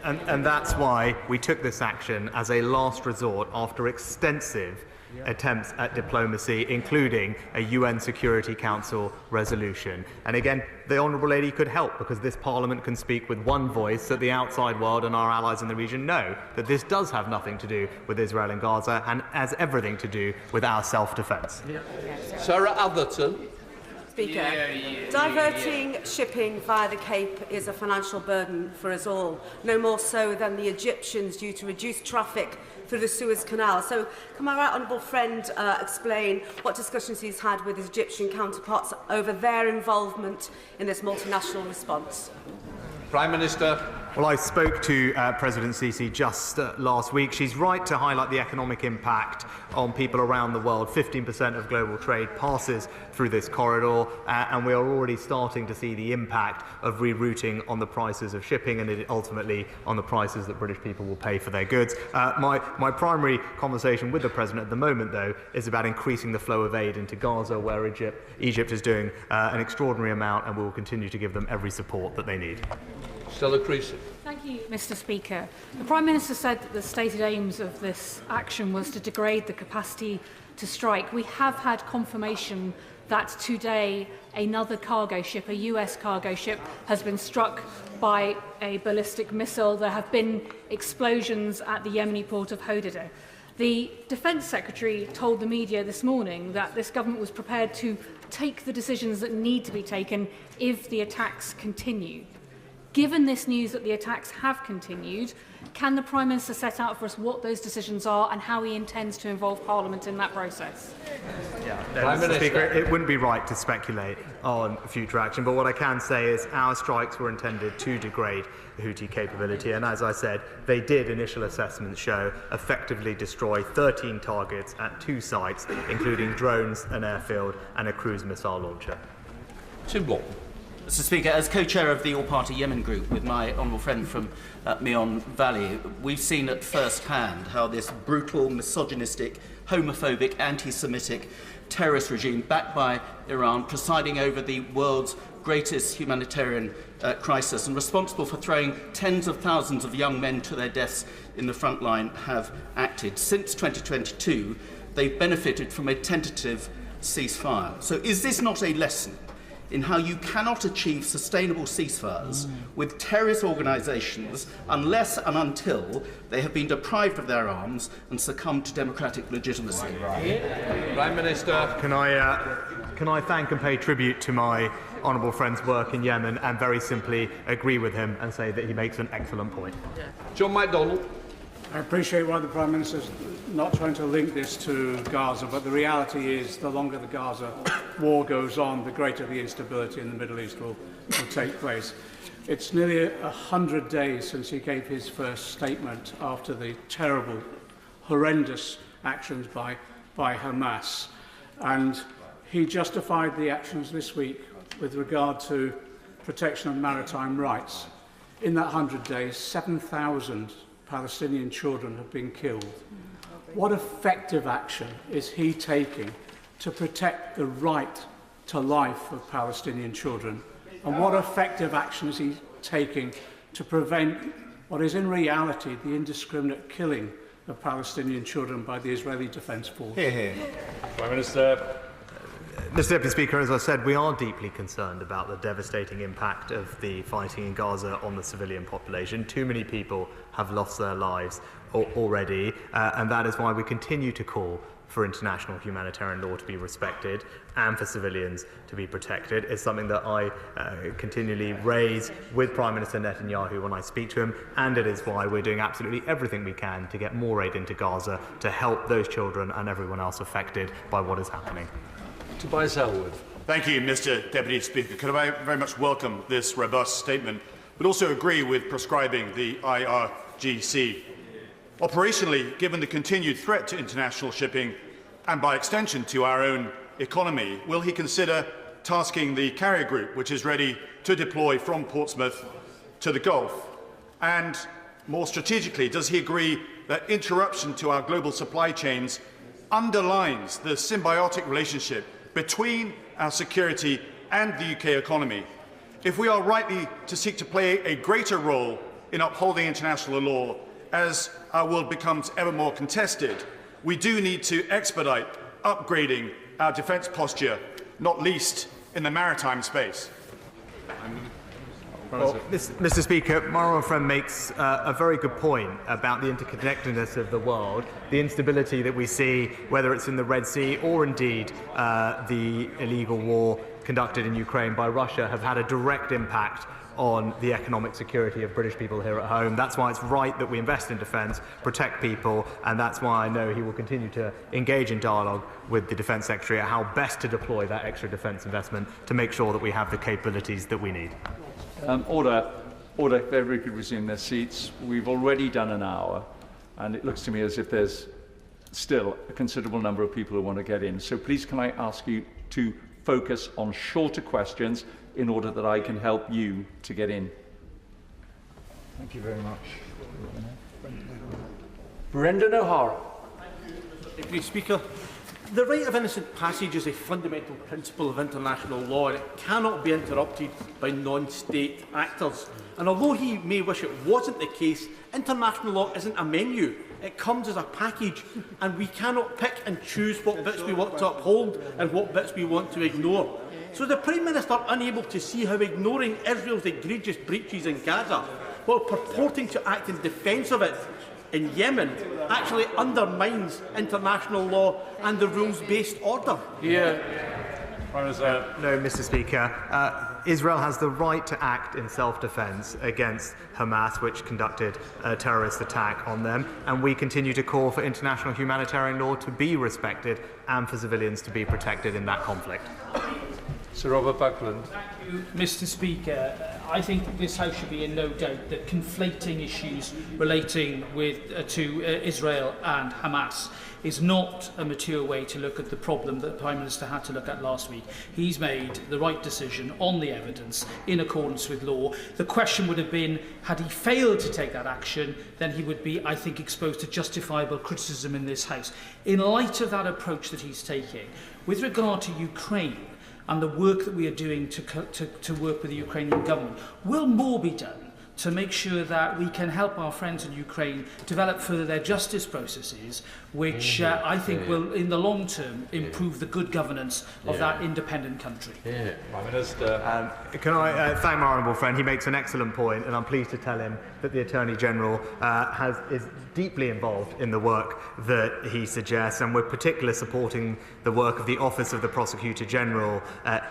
And that's why we took this action as a last resort after extensive attempts at diplomacy, including a UN Security Council resolution. And again, the Honourable Lady could help, because this Parliament can speak with one voice that the outside world and our allies in the region know that this does have nothing to do with Israel and Gaza and has everything to do with our self-defence. Sarah Atherton. Speaker. Diverting shipping via the Cape is a financial burden for us all, no more so than the Egyptians due to reduced traffic through the Suez Canal. So can my right honourable friend explain what discussions he's had with his Egyptian counterparts over their involvement in this multinational response? Prime Minister. Well, I spoke to President Sisi just last week. She's right to highlight the economic impact on people around the world. 15% of global trade passes through this corridor, and we are already starting to see the impact of rerouting on the prices of shipping and ultimately on the prices that British people will pay for their goods. My primary conversation with the President at the moment, though, is about increasing the flow of aid into Gaza, where Egypt is doing an extraordinary amount, and we will continue to give them every support that they need. Thank you, Mr. Speaker. The Prime Minister said that the stated aims of this action was to degrade the capacity to strike. We have had confirmation that today another cargo ship, a US cargo ship, has been struck by a ballistic missile. There have been explosions at the Yemeni port of Houthis. The Defence Secretary told the media this morning that this government was prepared to take the decisions that need to be taken if the attacks continue. Given this news that the attacks have continued, can the Prime Minister set out for us what those decisions are and how he intends to involve Parliament in that process? Mr. Speaker, it wouldn't be right to speculate on future action, but what I can say is our strikes were intended to degrade the Houthi capability, and as I said, they did, initial assessments show, effectively destroy 13 targets at 2 sites, including drones, an airfield and a cruise missile launcher. Mr. Speaker, as co-chair of the all-party Yemen group with my honourable friend from Meon Valley, we've seen at first hand how this brutal, misogynistic, homophobic, anti-Semitic terrorist regime backed by Iran, presiding over the world's greatest humanitarian crisis and responsible for throwing tens of thousands of young men to their deaths in the front line, have acted. Since 2022, they've benefited from a tentative ceasefire. So is this not a lesson in how you cannot achieve sustainable ceasefires with terrorist organisations unless and until they have been deprived of their arms and succumbed to democratic legitimacy? Prime Minister. Can I thank and pay tribute to my honourable friend's work in Yemen and very simply agree with him and say that he makes an excellent point. John MacDonald. I appreciate why the Prime Minister's not trying to link this to Gaza, but the reality is the longer the Gaza war goes on, the greater the instability in the Middle East will take place. It's nearly 100 days since he gave his first statement after the terrible, horrendous actions by Hamas. And he justified the actions this week with regard to protection of maritime rights. In that 100 days, 7,000 Palestinian children have been killed. What effective action is he taking to protect the right to life of Palestinian children? And what effective action is he taking to prevent what is in reality the indiscriminate killing of Palestinian children by the Israeli Defence Force? Prime Minister. Mr. Deputy Speaker, as I said, we are deeply concerned about the devastating impact of the fighting in Gaza on the civilian population. Too many people have lost their lives already, and that is why we continue to call for international humanitarian law to be respected and for civilians to be protected. It's something that I continually raise with Prime Minister Netanyahu when I speak to him, and it is why we're doing absolutely everything we can to get more aid into Gaza to help those children and everyone else affected by what is happening. Tobias Elwood. Thank you, Mr. Deputy Speaker. Could I very much welcome this robust statement, but also agree with proscribing the IRGC. Operationally, given the continued threat to international shipping and by extension to our own economy, will he consider tasking the carrier group, which is ready to deploy from Portsmouth to the Gulf? And more strategically, does he agree that interruption to our global supply chains underlines the symbiotic relationship between our security and the UK economy? If we are rightly to seek to play a greater role in upholding international law as our world becomes ever more contested, we do need to expedite upgrading our defence posture, not least in the maritime space. Well, Mr. Speaker, my honourable friend makes a very good point about the interconnectedness of the world, the instability that we see, whether it's in the Red Sea or indeed the illegal war conducted in Ukraine by Russia have had a direct impact on the economic security of British people here at home. That's why it's right that we invest in defence, protect people, and that's why I know he will continue to engage in dialogue with the Defence Secretary at how best to deploy that extra defence investment to make sure that we have the capabilities that we need. Order. If everybody could resume their seats. We've already done an hour, and it looks to me as if there's still a considerable number of people who want to get in. So please can I ask you to focus on shorter questions in order that I can help you to get in. Thank you very much. Brendan O'Hara. Deputy Speaker, the right of innocent passage is a fundamental principle of international law, and it cannot be interrupted by non-state actors. And although he may wish it wasn't the case, international law isn't a menu. It comes as a package, and we cannot pick and choose what bits we want to uphold and what bits we want to ignore. So is the Prime Minister unable to see how ignoring Israel's egregious breaches in Gaza, while purporting to act in defence of it in Yemen, actually undermines international law and the rules-based order? No, Mr. Speaker. Israel has the right to act in self-defence against Hamas, which conducted a terrorist attack on them, and we continue to call for international humanitarian law to be respected and for civilians to be protected in that conflict. Sir Robert Buckland. Thank you, Mr. Speaker. I think this House should be in no doubt that conflating issues relating to Israel and Hamas is not a mature way to look at the problem that the Prime Minister had to look at last week. He's made the right decision on the evidence in accordance with law. The question would have been, had he failed to take that action, then he would be, I think, exposed to justifiable criticism in this House. In light of that approach that he's taking, with regard to Ukraine, and the work that we are doing to work with the Ukrainian government, will more be done to make sure that we can help our friends in Ukraine develop further their justice processes, which I think will, in the long term, improve the good governance of that independent country. Prime Minister. Can I thank my honourable friend? He makes an excellent point, and I'm pleased to tell him that the Attorney General is deeply involved in the work that he suggests, and we're particularly supporting the work of the Office of the Prosecutor General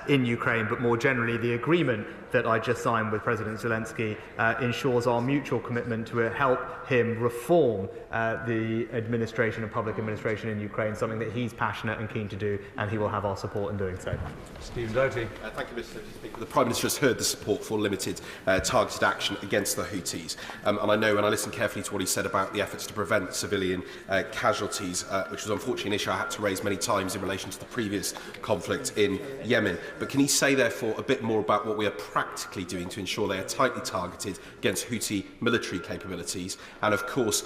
in Ukraine, but more generally the agreement that I just signed with President Zelensky ensures our mutual commitment to help him reform the administration and public administration in Ukraine, something that he's passionate and keen to do, and he will have our support in doing so. Stephen Doty. Thank you, Mr. Speaker. The Prime Minister has heard the support for limited targeted action against the Houthis, and I know when I listened carefully to what he said about the efforts to prevent civilian casualties, which was unfortunately an issue I had to raise many times in relation to the previous conflict in Yemen. But can he say, therefore, a bit more about what we are practically doing to ensure they are tightly targeted against Houthi military capabilities? And of course,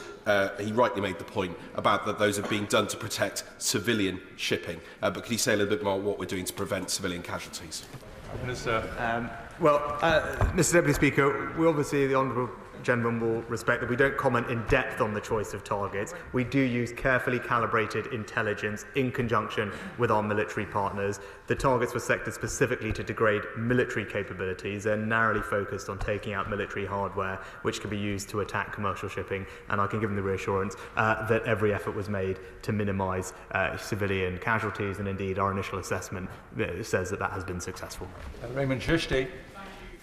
he rightly made the point about that those are being done to protect civilian shipping. But could he say a little bit more what we're doing to prevent civilian casualties? Minister. Mr. Deputy Speaker, we obviously, the Honourable Gentleman will respect that we don't comment in depth on the choice of targets. We do use carefully calibrated intelligence in conjunction with our military partners. The targets were selected specifically to degrade military capabilities. They're narrowly focused on taking out military hardware, which can be used to attack commercial shipping. And I can give them the reassurance that every effort was made to minimise civilian casualties, and indeed our initial assessment says that that has been successful. Raymond Shishti.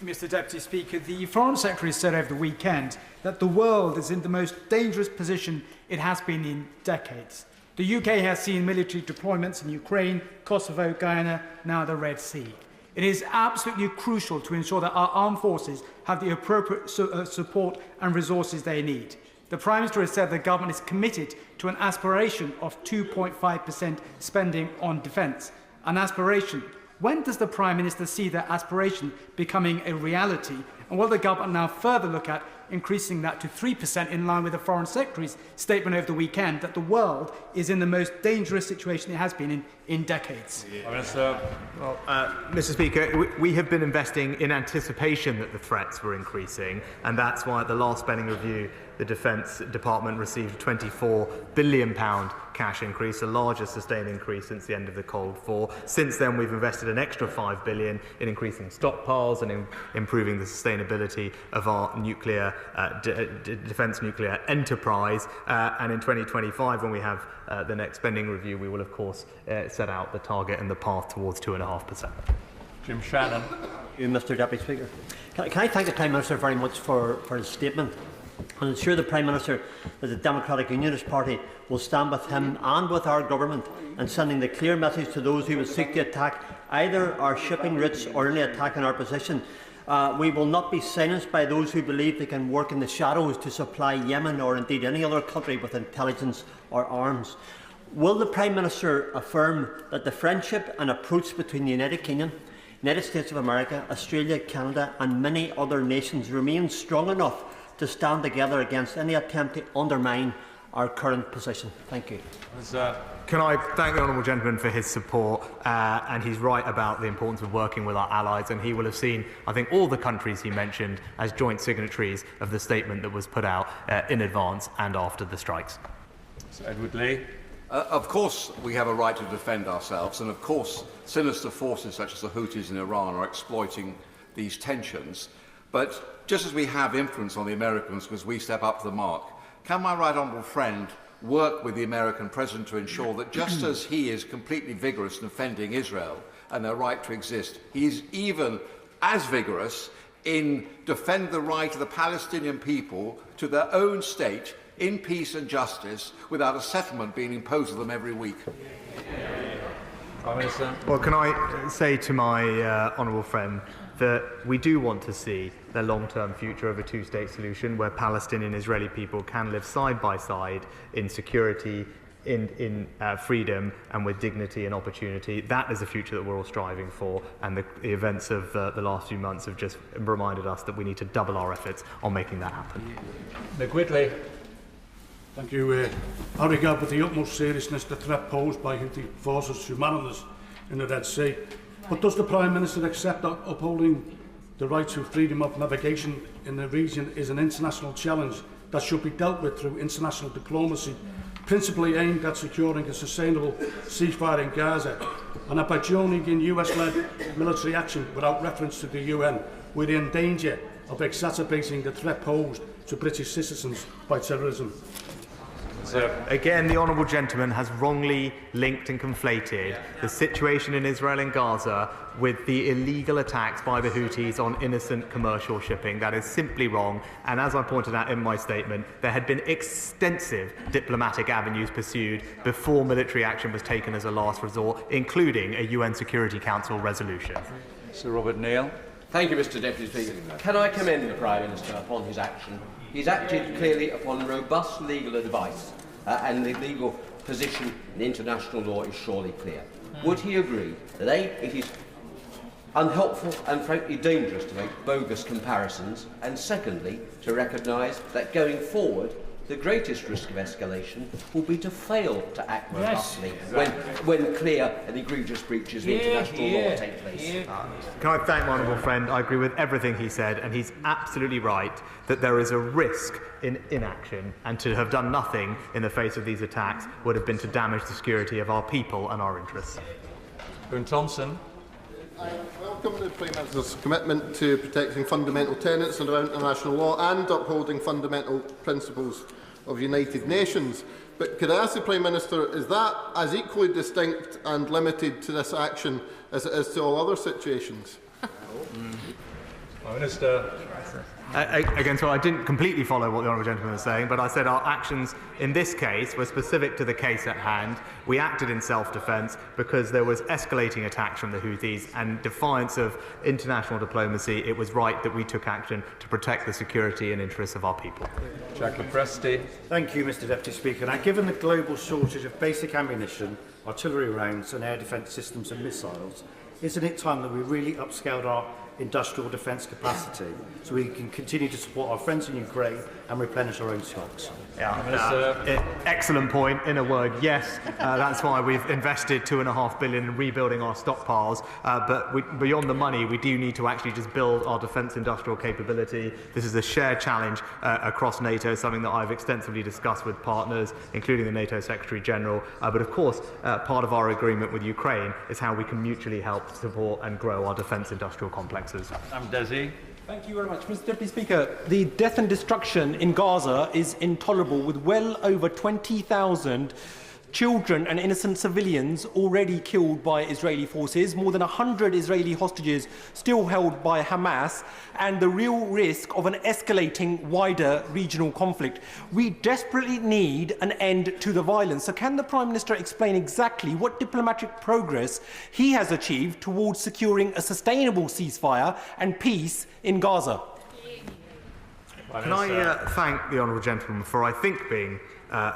Mr. Deputy Speaker, the Foreign Secretary said over the weekend that the world is in the most dangerous position it has been in decades. The UK has seen military deployments in Ukraine, Kosovo, Guyana, now the Red Sea. It is absolutely crucial to ensure that our armed forces have the appropriate support and resources they need. The Prime Minister has said the government is committed to an aspiration of 2.5% spending on defence. An aspiration. When does the Prime Minister see that aspiration becoming a reality? And will the government now further look at increasing that to 3% in line with the Foreign Secretary's statement over the weekend that the world is in the most dangerous situation it has been in decades? Mr. Speaker, we have been investing in anticipation that the threats were increasing, and that's why at the last spending review the Defence Department received a £24 billion cash increase, the largest sustained increase since the end of the Cold War. Since then, we've invested an extra £5 billion in increasing stockpiles and in improving the sustainability of our nuclear defence nuclear enterprise. And in 2025, when we have the next spending review, we will, of course, set out the target and the path towards 2.5%. Jim Shannon. Mr Deputy Speaker. Can I thank the Prime Minister very much for his statement and assure the Prime Minister that the Democratic Unionist Party will stand with him and with our government in sending the clear message to those who would seek to attack either our shipping routes or only attacking our position. We will not be silenced by those who believe they can work in the shadows to supply Yemen or indeed any other country with intelligence or arms. Will the Prime Minister affirm that the friendship and approach between the United Kingdom, United States of America, Australia, Canada and many other nations remain strong enough to stand together against any attempt to undermine our current position? Thank you. Can I thank the honourable gentleman for his support, and he's right about the importance of working with our allies, and he will have seen, I think, all the countries he mentioned as joint signatories of the statement that was put out in advance and after the strikes. Sir Edward Lee. Of course we have a right to defend ourselves, and of course sinister forces such as the Houthis in Iran are exploiting these tensions. But just as we have influence on the Americans because we step up to the mark, can my right honourable friend work with the American President to ensure that just as he is completely vigorous in defending Israel and their right to exist, he is even as vigorous in defending the right of the Palestinian people to their own state in peace and justice without a settlement being imposed on them every week? Prime Minister. Well, can I say to my honourable friend that we do want to see the long-term future of a two-state solution where Palestinian and Israeli people can live side by side in security, in freedom and with dignity and opportunity. That is a future that we're all striving for, and the events of the last few months have just reminded us that we need to double our efforts on making that happen. Nick Whitley. Thank you. I regard with the utmost seriousness the threat posed by Houthi forces to mariners in the Red Sea. But does the Prime Minister accept that upholding the right to freedom of navigation in the region is an international challenge that should be dealt with through international diplomacy, principally aimed at securing a sustainable ceasefire in Gaza, and that by joining in US-led military action without reference to the UN, we're in danger of exacerbating the threat posed to British citizens by terrorism? Again, the honourable gentleman has wrongly linked and conflated the situation in Israel and Gaza with the illegal attacks by the Houthis on innocent commercial shipping. That is simply wrong, and as I pointed out in my statement, there had been extensive diplomatic avenues pursued before military action was taken as a last resort, including a UN Security Council resolution. Sir Robert Neal. Thank you, Mr Deputy Speaker. Can I commend the Prime Minister upon his action? He's acted clearly upon robust legal advice, and the legal position in international law is surely clear. Would he agree that A, it is unhelpful and frankly dangerous to make bogus comparisons, and secondly, to recognise that going forward, the greatest risk of escalation will be to fail to act robustly when clear and egregious breaches of international law take place? Can I thank my honourable friend? I agree with everything he said, and he's absolutely right that there is a risk in inaction, and to have done nothing in the face of these attacks would have been to damage the security of our people and our interests. Boone Thompson. I welcome the Prime Minister's commitment to protecting fundamental tenets of international law and upholding fundamental principles of United Nations. But could I ask the Prime Minister, is that as equally distinct and limited to this action as it is to all other situations? Prime Minister. Again, so I didn't completely follow what the honourable gentleman was saying, but I said our actions in this case were specific to the case at hand. We acted in self-defence because there was escalating attacks from the Houthis, and defiance of international diplomacy, it was right that we took action to protect the security and interests of our people. Jack Lepresti. Thank you, Mr Deputy Speaker. Now, given the global shortage of basic ammunition, artillery rounds and air defence systems and missiles, isn't it time that we really upscaled our industrial defence capacity so we can continue to support our friends in Ukraine and replenish our own stocks? Excellent point. In a word, yes. That's why we've invested $2.5 billion in rebuilding our stockpiles. But beyond the money, we do need to actually just build our defence industrial capability. This is a shared challenge across NATO, something that I've extensively discussed with partners, including the NATO Secretary General. But of course, part of our agreement with Ukraine is how we can mutually help support and grow our defence industrial complexes. I'm Desi. Thank you very much, Mr Deputy Speaker. The death and destruction in Gaza is intolerable, with well over 20,000 children and innocent civilians already killed by Israeli forces, more than 100 Israeli hostages still held by Hamas, and the real risk of an escalating wider regional conflict. We desperately need an end to the violence. So can the Prime Minister explain exactly what diplomatic progress he has achieved towards securing a sustainable ceasefire and peace in Gaza? Can I thank the honourable gentleman for, I think, being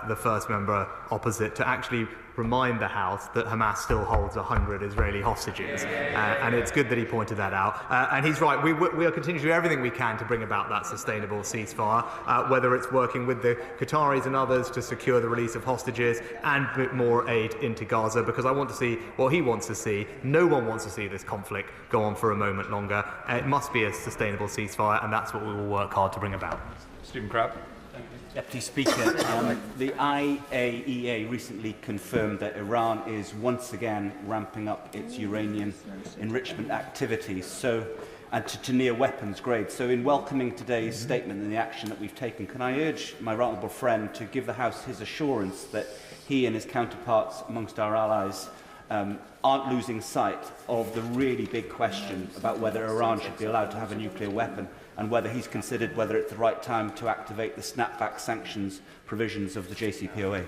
the first member opposite to actually remind the House that Hamas still holds 100 Israeli hostages. And it's good that he pointed that out. And he's right, we are continuing to do everything we can to bring about that sustainable ceasefire, whether it's working with the Qataris and others to secure the release of hostages and put more aid into Gaza, because I want to see what he wants to see. No one wants to see this conflict go on for a moment longer. It must be a sustainable ceasefire, and that's what we will work hard to bring about. Stephen Crabb. Deputy Speaker, the IAEA recently confirmed that Iran is once again ramping up its uranium enrichment activities and to near weapons grade. So in welcoming today's statement and the action that we've taken, can I urge my right honourable friend to give the House his assurance that he and his counterparts amongst our allies aren't losing sight of the really big question about whether Iran should be allowed to have a nuclear weapon, and whether he's considered whether it's the right time to activate the snapback sanctions provisions of the JCPOA.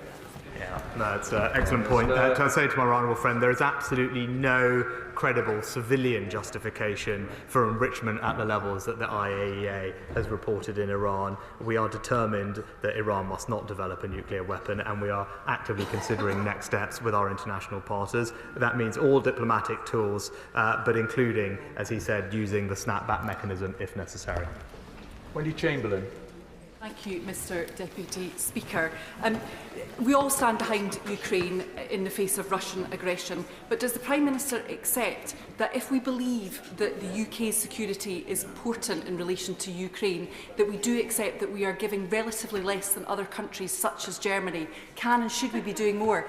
Yeah, that's an excellent point. To say to my honourable friend, there is absolutely no credible civilian justification for enrichment at the levels that the IAEA has reported in Iran. We are determined that Iran must not develop a nuclear weapon, and we are actively considering next steps with our international partners. That means all diplomatic tools, but including, as he said, using the snapback mechanism if necessary. Wendy Chamberlain. Thank you, Mr Deputy Speaker. We all stand behind Ukraine in the face of Russian aggression, but does the Prime Minister accept that if we believe that the UK's security is important in relation to Ukraine, that we do accept that we are giving relatively less than other countries such as Germany? Can and should we be doing more?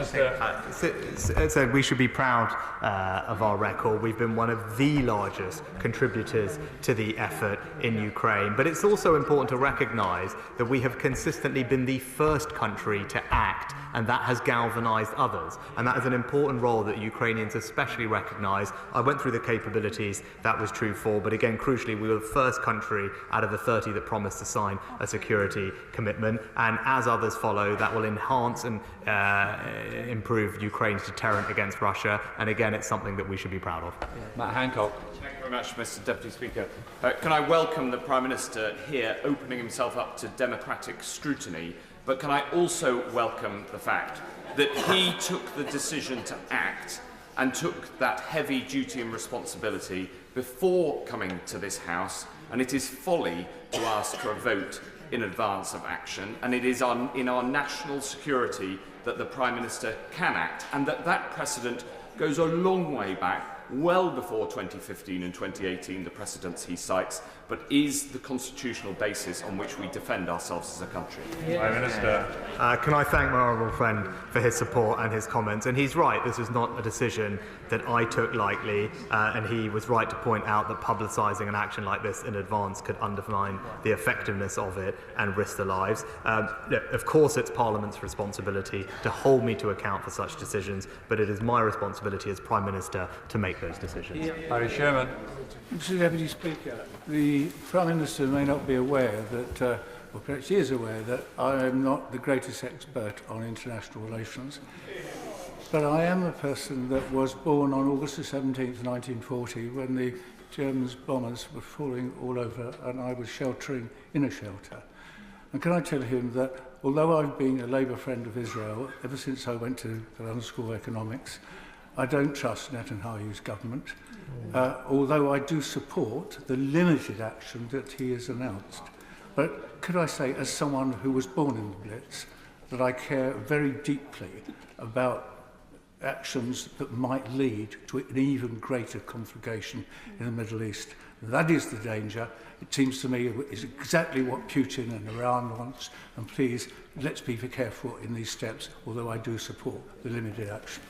So we should be proud of our record. We've been one of the largest contributors to the effort in Ukraine. But it's also important to recognise that we have consistently been the first country to act, and that has galvanised others. And that is an important role that Ukrainians especially recognise. I went through the capabilities that was true for, but again, crucially, we were the first country out of the 30 that promised to sign a security commitment. And as others follow, that will enhance and improve Ukraine's deterrent against Russia, and again it's something that we should be proud of. Matt Hancock. Thank you very much, Mr Deputy Speaker. Can I welcome the Prime Minister here opening himself up to democratic scrutiny, but can I also welcome the fact that he took the decision to act and took that heavy duty and responsibility before coming to this House, and it is folly to ask for a vote in advance of action, and it is in our national security that the Prime Minister can act, and that precedent goes a long way back, well before 2015 and 2018, the precedents he cites, but is the constitutional basis on which we defend ourselves as a country. Prime Minister. Can I thank my honourable friend for his support and his comments? And he's right, this is not a decision that I took lightly, and he was right to point out that publicising an action like this in advance could undermine the effectiveness of it and risk the lives. Look, of course it's Parliament's responsibility to hold me to account for such decisions, but it is my responsibility as Prime Minister to make those decisions. Harry Sherman. Mr Deputy Speaker, the Prime Minister may not be aware that, or perhaps he is aware that I am not the greatest expert on international relations, but I am a person that was born on August the 17th, 1940, when the German bombers were falling all over and I was sheltering in a shelter. And can I tell him that although I've been a Labour friend of Israel ever since I went to the London School of Economics, I don't trust Netanyahu's government, although I do support the limited action that he has announced. But could I say, as someone who was born in the Blitz, that I care very deeply about actions that might lead to an even greater conflagration in the Middle East. That is the danger. It seems to me is exactly what Putin and Iran wants. And please, let's be careful in these steps, although I do support the limited action.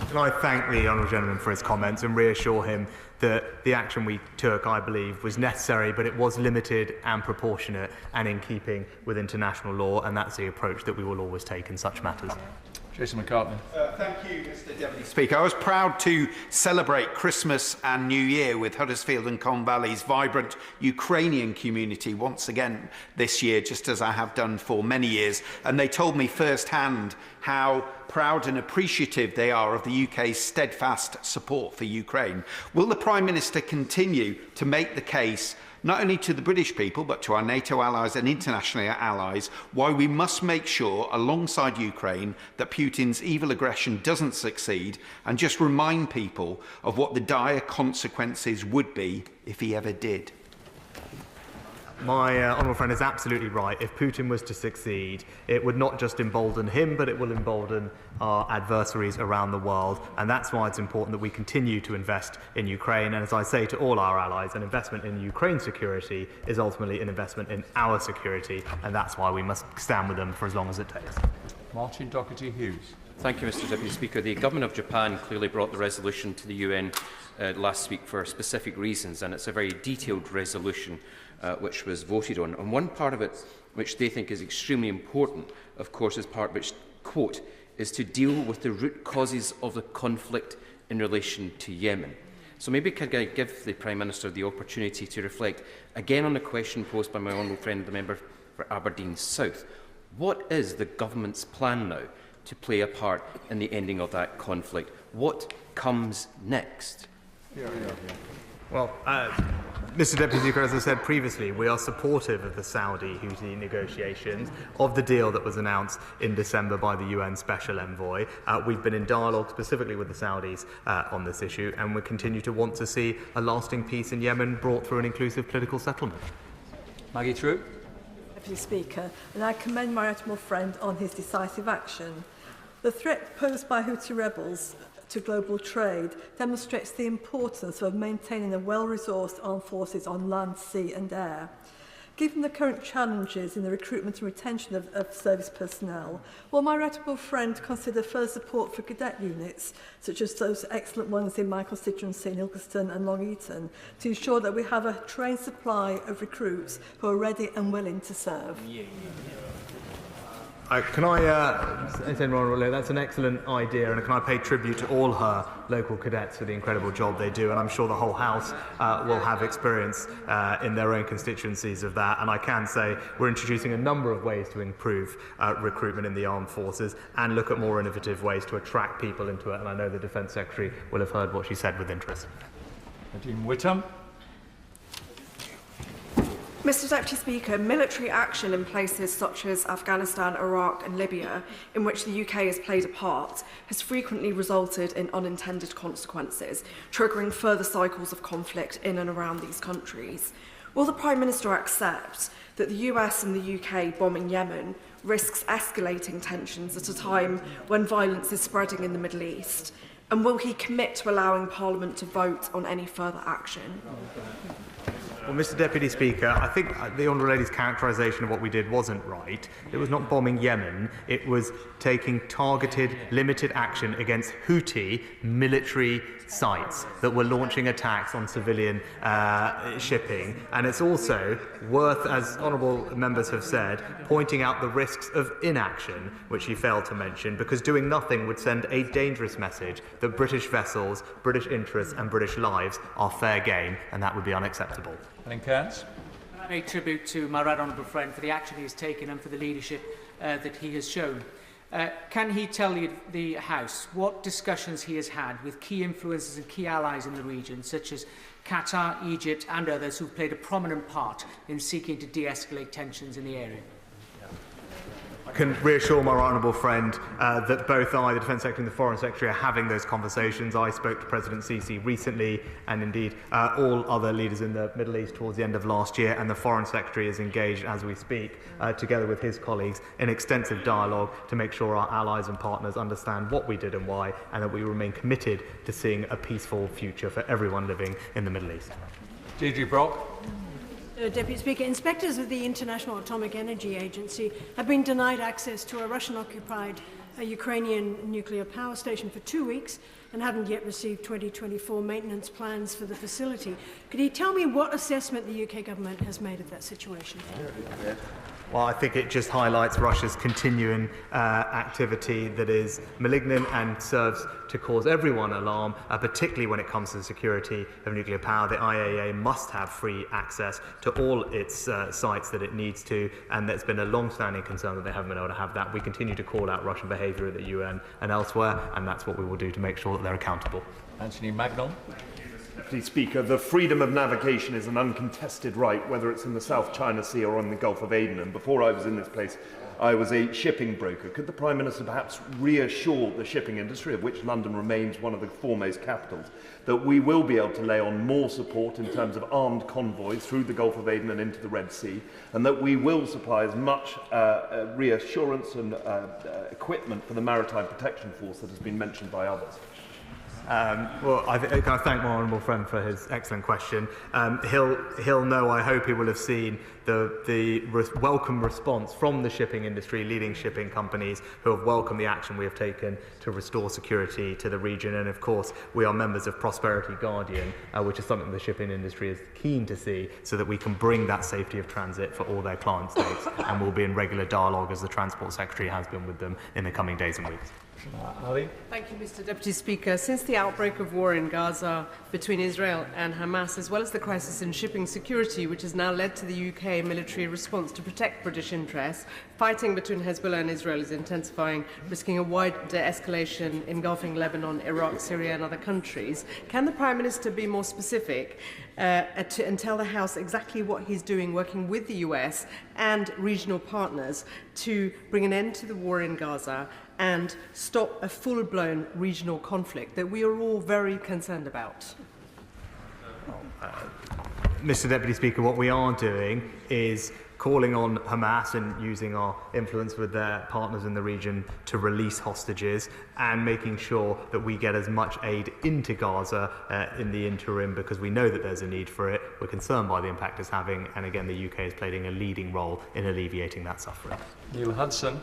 Can I thank the honourable gentleman for his comments and reassure him that the action we took, I believe, was necessary, but it was limited and proportionate and in keeping with international law, and that's the approach that we will always take in such matters. Jason McCartney. Thank you, Mr Deputy Speaker. I was proud to celebrate Christmas and New Year with Huddersfield and Colne Valley's vibrant Ukrainian community once again this year, just as I have done for many years. And they told me firsthand how proud and appreciative they are of the UK's steadfast support for Ukraine. Will the Prime Minister continue to make the case not only to the British people, but to our NATO allies and international allies, why we must make sure, alongside Ukraine, that Putin's evil aggression doesn't succeed, and just remind people of what the dire consequences would be if he ever did? My honourable friend is absolutely right. If Putin was to succeed, it would not just embolden him, but it will embolden our adversaries around the world. And that's why it's important that we continue to invest in Ukraine. And as I say to all our allies, an investment in Ukraine's security is ultimately an investment in our security. And that's why we must stand with them for as long as it takes. Martin Doherty-Hughes. Thank you, Mr Deputy Speaker. The Government of Japan clearly brought the resolution to the UN last week for specific reasons, and it's a very detailed resolution which was voted on. And one part of it, which they think is extremely important, of course, is part which, quote, is to deal with the root causes of the conflict in relation to Yemen. So maybe could I give the Prime Minister the opportunity to reflect again on the question posed by my honourable friend, the member for Aberdeen South. What is the government's plan now to play a part in the ending of that conflict? What comes next? Well, Mr Deputy Speaker, as I said previously, we are supportive of the Saudi-Houthi negotiations, of the deal that was announced in December by the UN Special Envoy. We've been in dialogue specifically with the Saudis on this issue, and we continue to want to see a lasting peace in Yemen brought through an inclusive political settlement. Maggie True. Deputy Speaker, and I commend my honourable friend on his decisive action. The threat posed by Houthi rebels to global trade demonstrates the importance of maintaining a well-resourced armed forces on land, sea and air. Given the current challenges in the recruitment and retention of service personnel, will my reputable friend consider further support for cadet units, such as those excellent ones in my constituency in Ilkeston and Long Eaton, to ensure that we have a trained supply of recruits who are ready and willing to serve? Can I say, that's an excellent idea, and can I pay tribute to all her local cadets for the incredible job they do, and I'm sure the whole House will have experience in their own constituencies of that. And I can say we're introducing a number of ways to improve recruitment in the armed forces and look at more innovative ways to attract people into it, and I know the Defence Secretary will have heard what she said with interest. Nadine Whittam. Mr Deputy Speaker, military action in places such as Afghanistan, Iraq and Libya, in which the UK has played a part, has frequently resulted in unintended consequences, triggering further cycles of conflict in and around these countries. Will the Prime Minister accept that the US and the UK bombing Yemen risks escalating tensions at a time when violence is spreading in the Middle East? And will he commit to allowing Parliament to vote on any further action? Well, Mr Deputy Speaker, I think the Honourable Lady's characterisation of what we did wasn't right. It was not bombing Yemen. It was taking targeted, limited action against Houthi military sites that were launching attacks on civilian shipping. And it's also worth, as honourable members have said, pointing out the risks of inaction, which he failed to mention, because doing nothing would send a dangerous message that British vessels, British interests and British lives are fair game, and that would be unacceptable. Helen Cairns. I pay tribute to my right honourable friend for the action he has taken and for the leadership that he has shown. Can he tell the House what discussions he has had with key influencers and key allies in the region, such as Qatar, Egypt and others who've played a prominent part in seeking to de-escalate tensions in the area? I can reassure my honourable friend that both I, the Defence Secretary and the Foreign Secretary, are having those conversations. I spoke to President Sisi recently, and indeed all other leaders in the Middle East towards the end of last year, and the Foreign Secretary is engaged as we speak, together with his colleagues, in extensive dialogue to make sure our allies and partners understand what we did and why, and that we remain committed to seeing a peaceful future for everyone living in the Middle East. Deirdre Brock. Deputy Speaker, inspectors of the International Atomic Energy Agency have been denied access to a Russian-occupied a Ukrainian nuclear power station for 2 weeks and haven't yet received 2024 maintenance plans for the facility. Could you tell me what assessment the UK government has made of that situation? Well, I think it just highlights Russia's continuing activity that is malignant and serves to cause everyone alarm, particularly when it comes to the security of nuclear power. The IAEA must have free access to all its sites that it needs to, and there's been a long-standing concern that they haven't been able to have that. We continue to call out Russian behaviour at the UN and elsewhere, and that's what we will do to make sure that they're accountable. Anthony Magnon. Deputy Speaker, the freedom of navigation is an uncontested right, whether it's in the South China Sea or on the Gulf of Aden. And before I was in this place, I was a shipping broker. Could the Prime Minister perhaps reassure the shipping industry, of which London remains one of the foremost capitals, that we will be able to lay on more support in terms of armed convoys through the Gulf of Aden and into the Red Sea, and that we will supply as much reassurance and equipment for the Maritime Protection Force that has been mentioned by others? Well, I thank my honourable friend for his excellent question. He'll know, I hope he will have seen the welcome response from the shipping industry, leading shipping companies who have welcomed the action we have taken to restore security to the region. And of course, we are members of Prosperity Guardian, which is something the shipping industry is keen to see, so that we can bring that safety of transit for all their client states. And we'll be in regular dialogue, as the Transport Secretary has been, with them in the coming days and weeks. Ali? Thank you, Mr. Deputy Speaker. Since the outbreak of war in Gaza between Israel and Hamas, as well as the crisis in shipping security, which has now led to the UK military response to protect British interests, fighting between Hezbollah and Israel is intensifying, risking a wider escalation engulfing Lebanon, Iraq, Syria and other countries. Can the Prime Minister be more specific and tell the House exactly what he's doing, working with the US and regional partners to bring an end to the war in Gaza and stop a full-blown regional conflict that we are all very concerned about? Mr. Deputy Speaker, what we are doing is calling on Hamas and using our influence with their partners in the region to release hostages, and making sure that we get as much aid into Gaza in the interim, because we know that there's a need for it. We're concerned by the impact it's having, and again, the UK is playing a leading role in alleviating that suffering. Neil Hudson.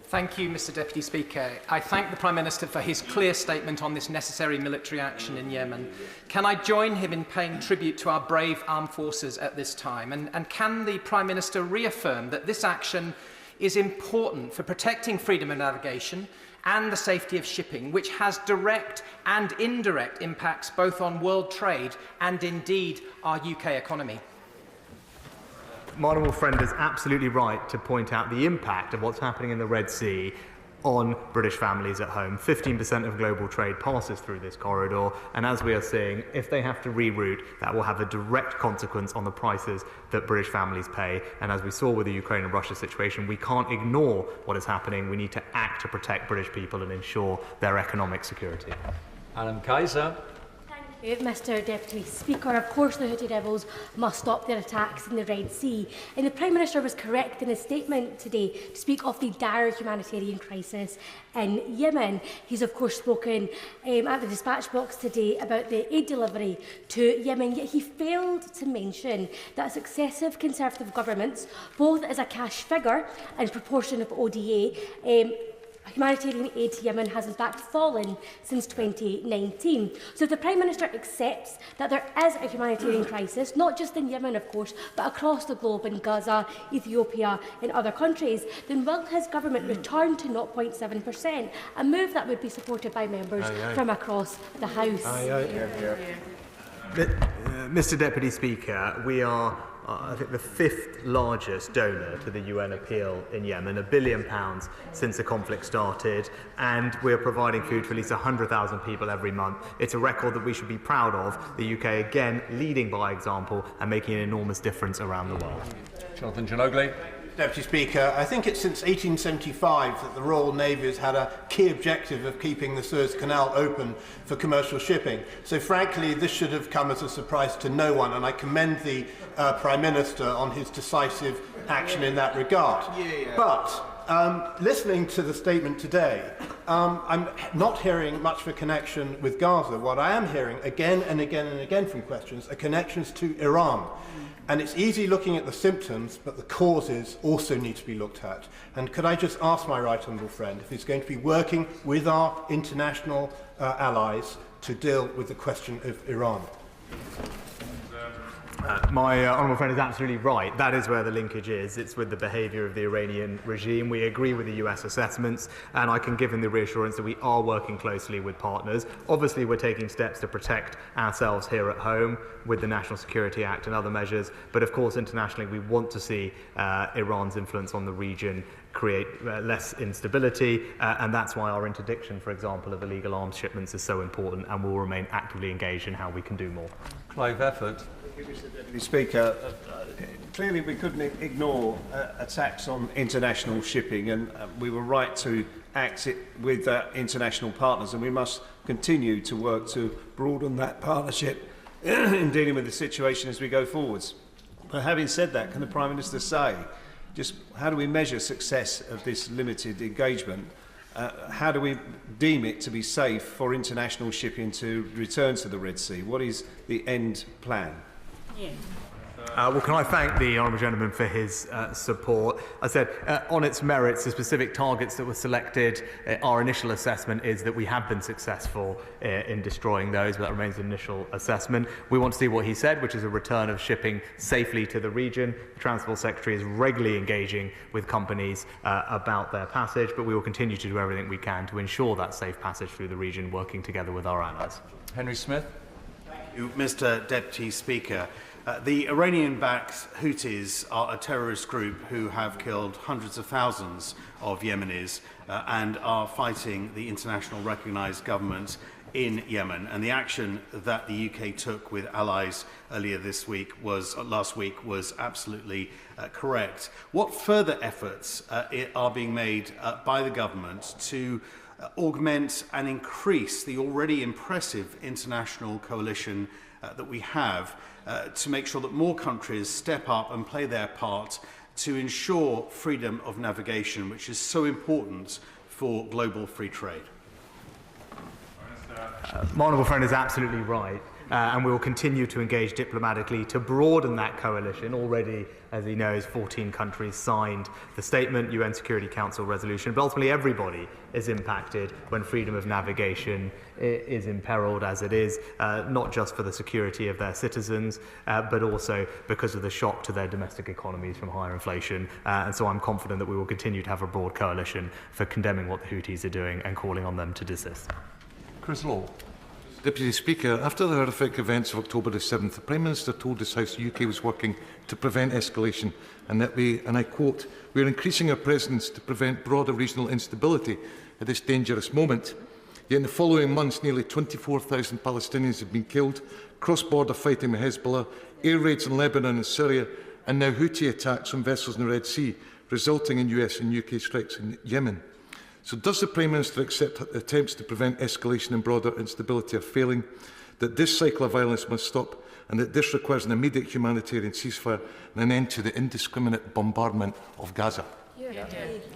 Thank you, Mr. Deputy Speaker. I thank the Prime Minister for his clear statement on this necessary military action in Yemen. Can I join him in paying tribute to our brave armed forces at this time? And can the Prime Minister reaffirm that this action is important for protecting freedom of navigation and the safety of shipping, which has direct and indirect impacts both on world trade and indeed our UK economy? My honourable friend is absolutely right to point out the impact of what's happening in the Red Sea on British families at home. 15% of global trade passes through this corridor, and as we are seeing, if they have to reroute, that will have a direct consequence on the prices that British families pay. And as we saw with the Ukraine and Russia situation, we can't ignore what is happening. We need to act to protect British people and ensure their economic security. Alan Kaiser. Mr. Deputy Speaker, of course the Houthi rebels must stop their attacks in the Red Sea. And the Prime Minister was correct in his statement today to speak of the dire humanitarian crisis in Yemen. He's of course spoken at the dispatch box today about the aid delivery to Yemen, yet he failed to mention that successive Conservative governments, both as a cash figure and proportion of ODA, humanitarian aid to Yemen has in fact fallen since 2019. So if the Prime Minister accepts that there is a humanitarian crisis, not just in Yemen of course, but across the globe in Gaza, Ethiopia and other countries, then will his government return to 0.7%, a move that would be supported by members from across the House? Mr. Deputy Speaker, we are I think the 5th largest donor to the UN appeal in Yemen, £1 billion since the conflict started, and we are providing food for at least 100,000 people every month. It's a record that we should be proud of, the UK again leading by example and making an enormous difference around the world. Jonathan Ginogly. Deputy Speaker, I think it's since 1875 that the Royal Navy has had a key objective of keeping the Suez Canal open for commercial shipping. So frankly, this should have come as a surprise to no one, and I commend the Prime Minister on his decisive action in that regard. But listening to the statement today, I'm not hearing much of a connection with Gaza. What I am hearing again and again and again from questions are connections to Iran. And it's easy looking at the symptoms, but the causes also need to be looked at. And could I just ask my right honourable friend if he's going to be working with our international allies to deal with the question of Iran? My honourable friend is absolutely right. That is where the linkage is. It's with the behaviour of the Iranian regime. We agree with the US assessments, and I can give him the reassurance that we are working closely with partners. Obviously, we're taking steps to protect ourselves here at home with the National Security Act and other measures. But of course, internationally, we want to see Iran's influence on the region create less instability, and that's why our interdiction, for example, of illegal arms shipments is so important, and we'll remain actively engaged in how we can do more. Clive Efford. Mr Deputy Speaker, clearly we couldn't ignore attacks on international shipping, and we were right to act with international partners, and we must continue to work to broaden that partnership in dealing with the situation as we go forwards. But having said that, can the Prime Minister say just how do we measure success of this limited engagement? How do we deem it to be safe for international shipping to return to the Red Sea? What is the end plan? Well, can I thank the honourable gentleman for his support. I said, on its merits, the specific targets that were selected, our initial assessment is that we have been successful in destroying those, but that remains an initial assessment. We want to see what he said, which is a return of shipping safely to the region. The Transport Secretary is regularly engaging with companies about their passage, but we will continue to do everything we can to ensure that safe passage through the region, working together with our allies. Henry Smith. Thank you, Mr Deputy Speaker. The Iranian-backed Houthis are a terrorist group who have killed hundreds of thousands of Yemenis and are fighting the international recognised government in Yemen. And the action that the UK took with allies earlier last week was absolutely correct. What further efforts are being made by the government to augment and increase the already impressive international coalition that we have to make sure that more countries step up and play their part to ensure freedom of navigation, which is so important for global free trade? My honourable friend is absolutely right. And we will continue to engage diplomatically to broaden that coalition. Already, as he knows, 14 countries signed the statement, UN Security Council resolution, but ultimately everybody is impacted when freedom of navigation is imperilled, as it is, not just for the security of their citizens, but also because of the shock to their domestic economies from higher inflation. And so I'm confident that we will continue to have a broad coalition for condemning what the Houthis are doing and calling on them to desist. Chris Law. Deputy Speaker, after the horrific events of October the 7th, the Prime Minister told this House the UK was working to prevent escalation and that we, and I quote, "we are increasing our presence to prevent broader regional instability at this dangerous moment." Yet in the following months, nearly 24,000 Palestinians have been killed, cross-border fighting with Hezbollah, air raids in Lebanon and Syria, and now Houthi attacks on vessels in the Red Sea, resulting in US and UK strikes in Yemen. So does the Prime Minister accept that attempts to prevent escalation and broader instability are failing, that this cycle of violence must stop, and that this requires an immediate humanitarian ceasefire and an end to the indiscriminate bombardment of Gaza?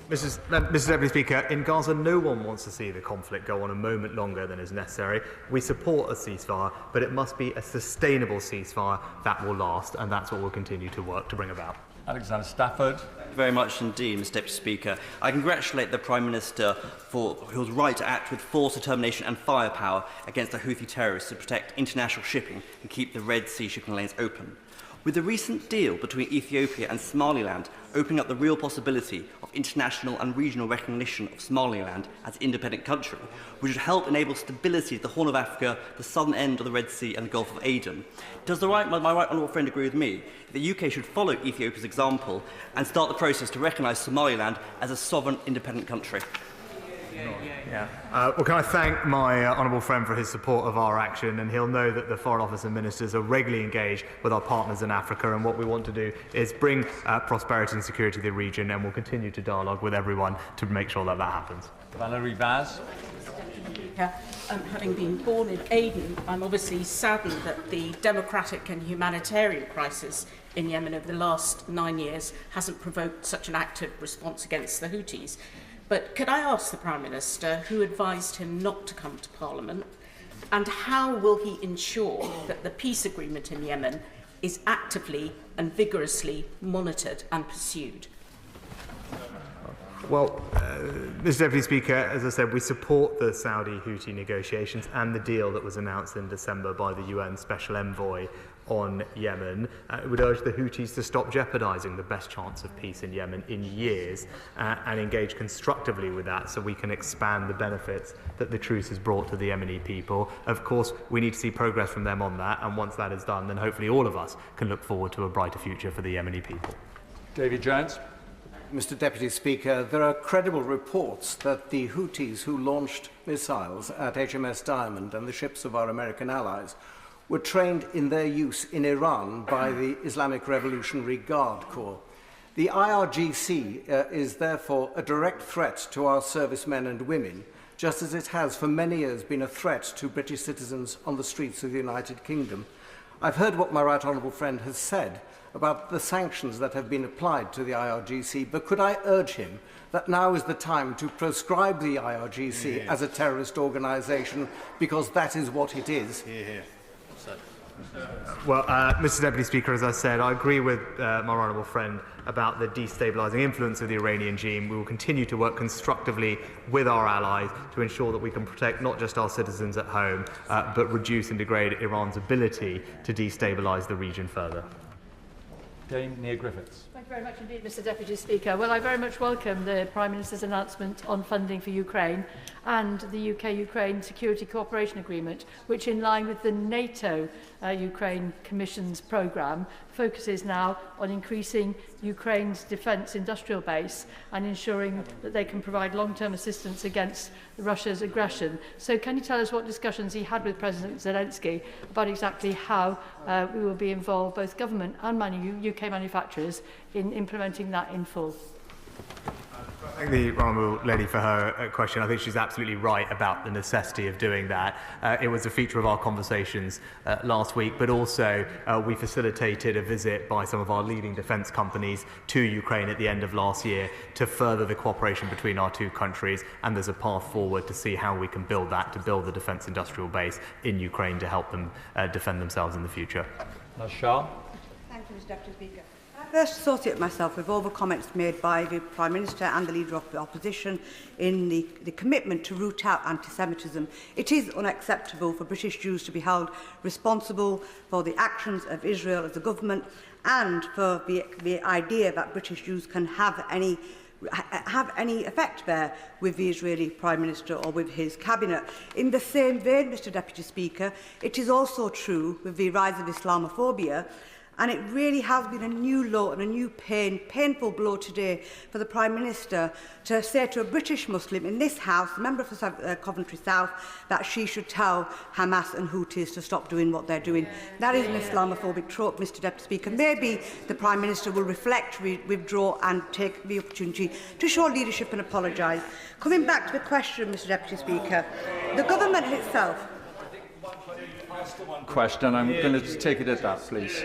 Mr Deputy Speaker, in Gaza, no one wants to see the conflict go on a moment longer than is necessary. We support a ceasefire, but it must be a sustainable ceasefire that will last, and that's what we'll continue to work to bring about. Alexander Stafford. Thank you very much indeed, Mr Deputy Speaker. I congratulate the Prime Minister for his right to act with force, determination and firepower against the Houthi terrorists to protect international shipping and keep the Red Sea shipping lanes open. With the recent deal between Ethiopia and Somaliland opening up the real possibility of international and regional recognition of Somaliland as an independent country, which would help enable stability to the Horn of Africa, the southern end of the Red Sea and the Gulf of Aden. Does my right honourable friend agree with me that the UK should follow Ethiopia's example and start the process to recognise Somaliland as a sovereign independent country? Well, can I thank my honourable friend for his support of our action, and he'll know that the Foreign Office and ministers are regularly engaged with our partners in Africa, and what we want to do is bring prosperity and security to the region, and we'll continue to dialogue with everyone to make sure that that happens. Valerie Vaz. Having been born in Aden, I'm obviously saddened that the democratic and humanitarian crisis in Yemen over the last 9 years hasn't provoked such an active response against the Houthis. But could I ask the Prime Minister who advised him not to come to Parliament, and how will he ensure that the peace agreement in Yemen is actively and vigorously monitored and pursued? Well, Mr Deputy Speaker, as I said, we support the Saudi-Houthi negotiations and the deal that was announced in December by the UN Special Envoy on Yemen. It would urge the Houthis to stop jeopardising the best chance of peace in Yemen in years and engage constructively with that so we can expand the benefits that the truce has brought to the Yemeni people. Of course, we need to see progress from them on that, and once that is done, then hopefully all of us can look forward to a brighter future for the Yemeni people. David Jones. Mr Deputy Speaker, there are credible reports that the Houthis who launched missiles at HMS Diamond and the ships of our American allies were trained in their use in Iran by the Islamic Revolutionary Guard Corps. The IRGC is therefore a direct threat to our servicemen and women, just as it has for many years been a threat to British citizens on the streets of the United Kingdom. I've heard what my right honourable friend has said about the sanctions that have been applied to the IRGC, but could I urge him that now is the time to proscribe the IRGC as a terrorist organisation, because that is what it is. Well, Mr Deputy Speaker, as I said, I agree with my honourable friend about the destabilising influence of the Iranian regime. We will continue to work constructively with our allies to ensure that we can protect not just our citizens at home, but reduce and degrade Iran's ability to destabilise the region further. Dame Neil Griffiths. Thank you very much indeed, Mr Deputy Speaker. Well, I very much welcome the Prime Minister's announcement on funding for Ukraine and the UK-Ukraine Security Cooperation Agreement, which, in line with the NATO Ukraine Commission's programme, focuses now on increasing Ukraine's defence industrial base and ensuring that they can provide long-term assistance against Russia's aggression. So can you tell us what discussions he had with President Zelensky about exactly how we will be involved, both government and UK manufacturers, in implementing that in full? I thank the Honourable Lady for her question. I think she's absolutely right about the necessity of doing that. It was a feature of our conversations last week, but also we facilitated a visit by some of our leading defence companies to Ukraine at the end of last year to further the cooperation between our two countries, and there's a path forward to see how we can build that, to build the defence industrial base in Ukraine to help them defend themselves in the future. Charles. Thank you, Mr Deputy Speaker. I first associate myself with all the comments made by the Prime Minister and the Leader of the Opposition in the commitment to root out anti-Semitism. It is unacceptable for British Jews to be held responsible for the actions of Israel as a government, and for the idea that British Jews can have any effect there with the Israeli Prime Minister or with his cabinet. In the same vein, Mr Deputy Speaker, it is also true with the rise of Islamophobia. And it really has been a new low and a new painful blow today for the Prime Minister to say to a British Muslim in this House, a member of the Coventry South, that she should tell Hamas and Houthis to stop doing what they're doing. That is an Islamophobic trope, Mr Deputy Speaker. Maybe the Prime Minister will reflect, withdraw and take the opportunity to show leadership and apologise. Coming back to the question, Mr Deputy Speaker, the government itself... Question. I'm going to take it at that, please.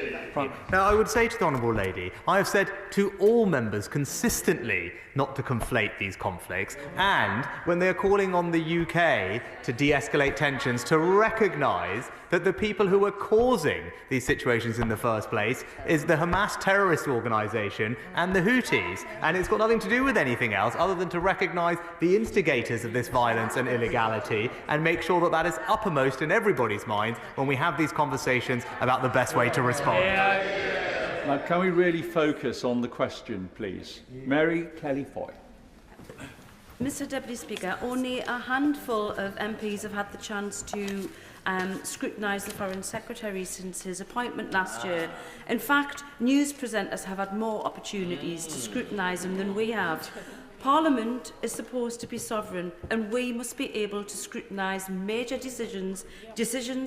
Now, I would say to the Honourable Lady, I have said to all members consistently not to conflate these conflicts, and when they are calling on the UK to de-escalate tensions, to recognise that the people who are causing these situations in the first place is the Hamas terrorist organisation and the Houthis, and it's got nothing to do with anything else other than to recognise the instigators of this violence and illegality and make sure that that is uppermost in everybody's minds when we have these conversations about the best way to respond. Now, can we really focus on the question, please? Mary Kelly-Foy. Mr Deputy Speaker, only a handful of MPs have had the chance to scrutinise the Foreign Secretary since his appointment last year. In fact, news presenters have had more opportunities to scrutinise him than we have. Parliament is supposed to be sovereign, and we must be able to scrutinise major decisions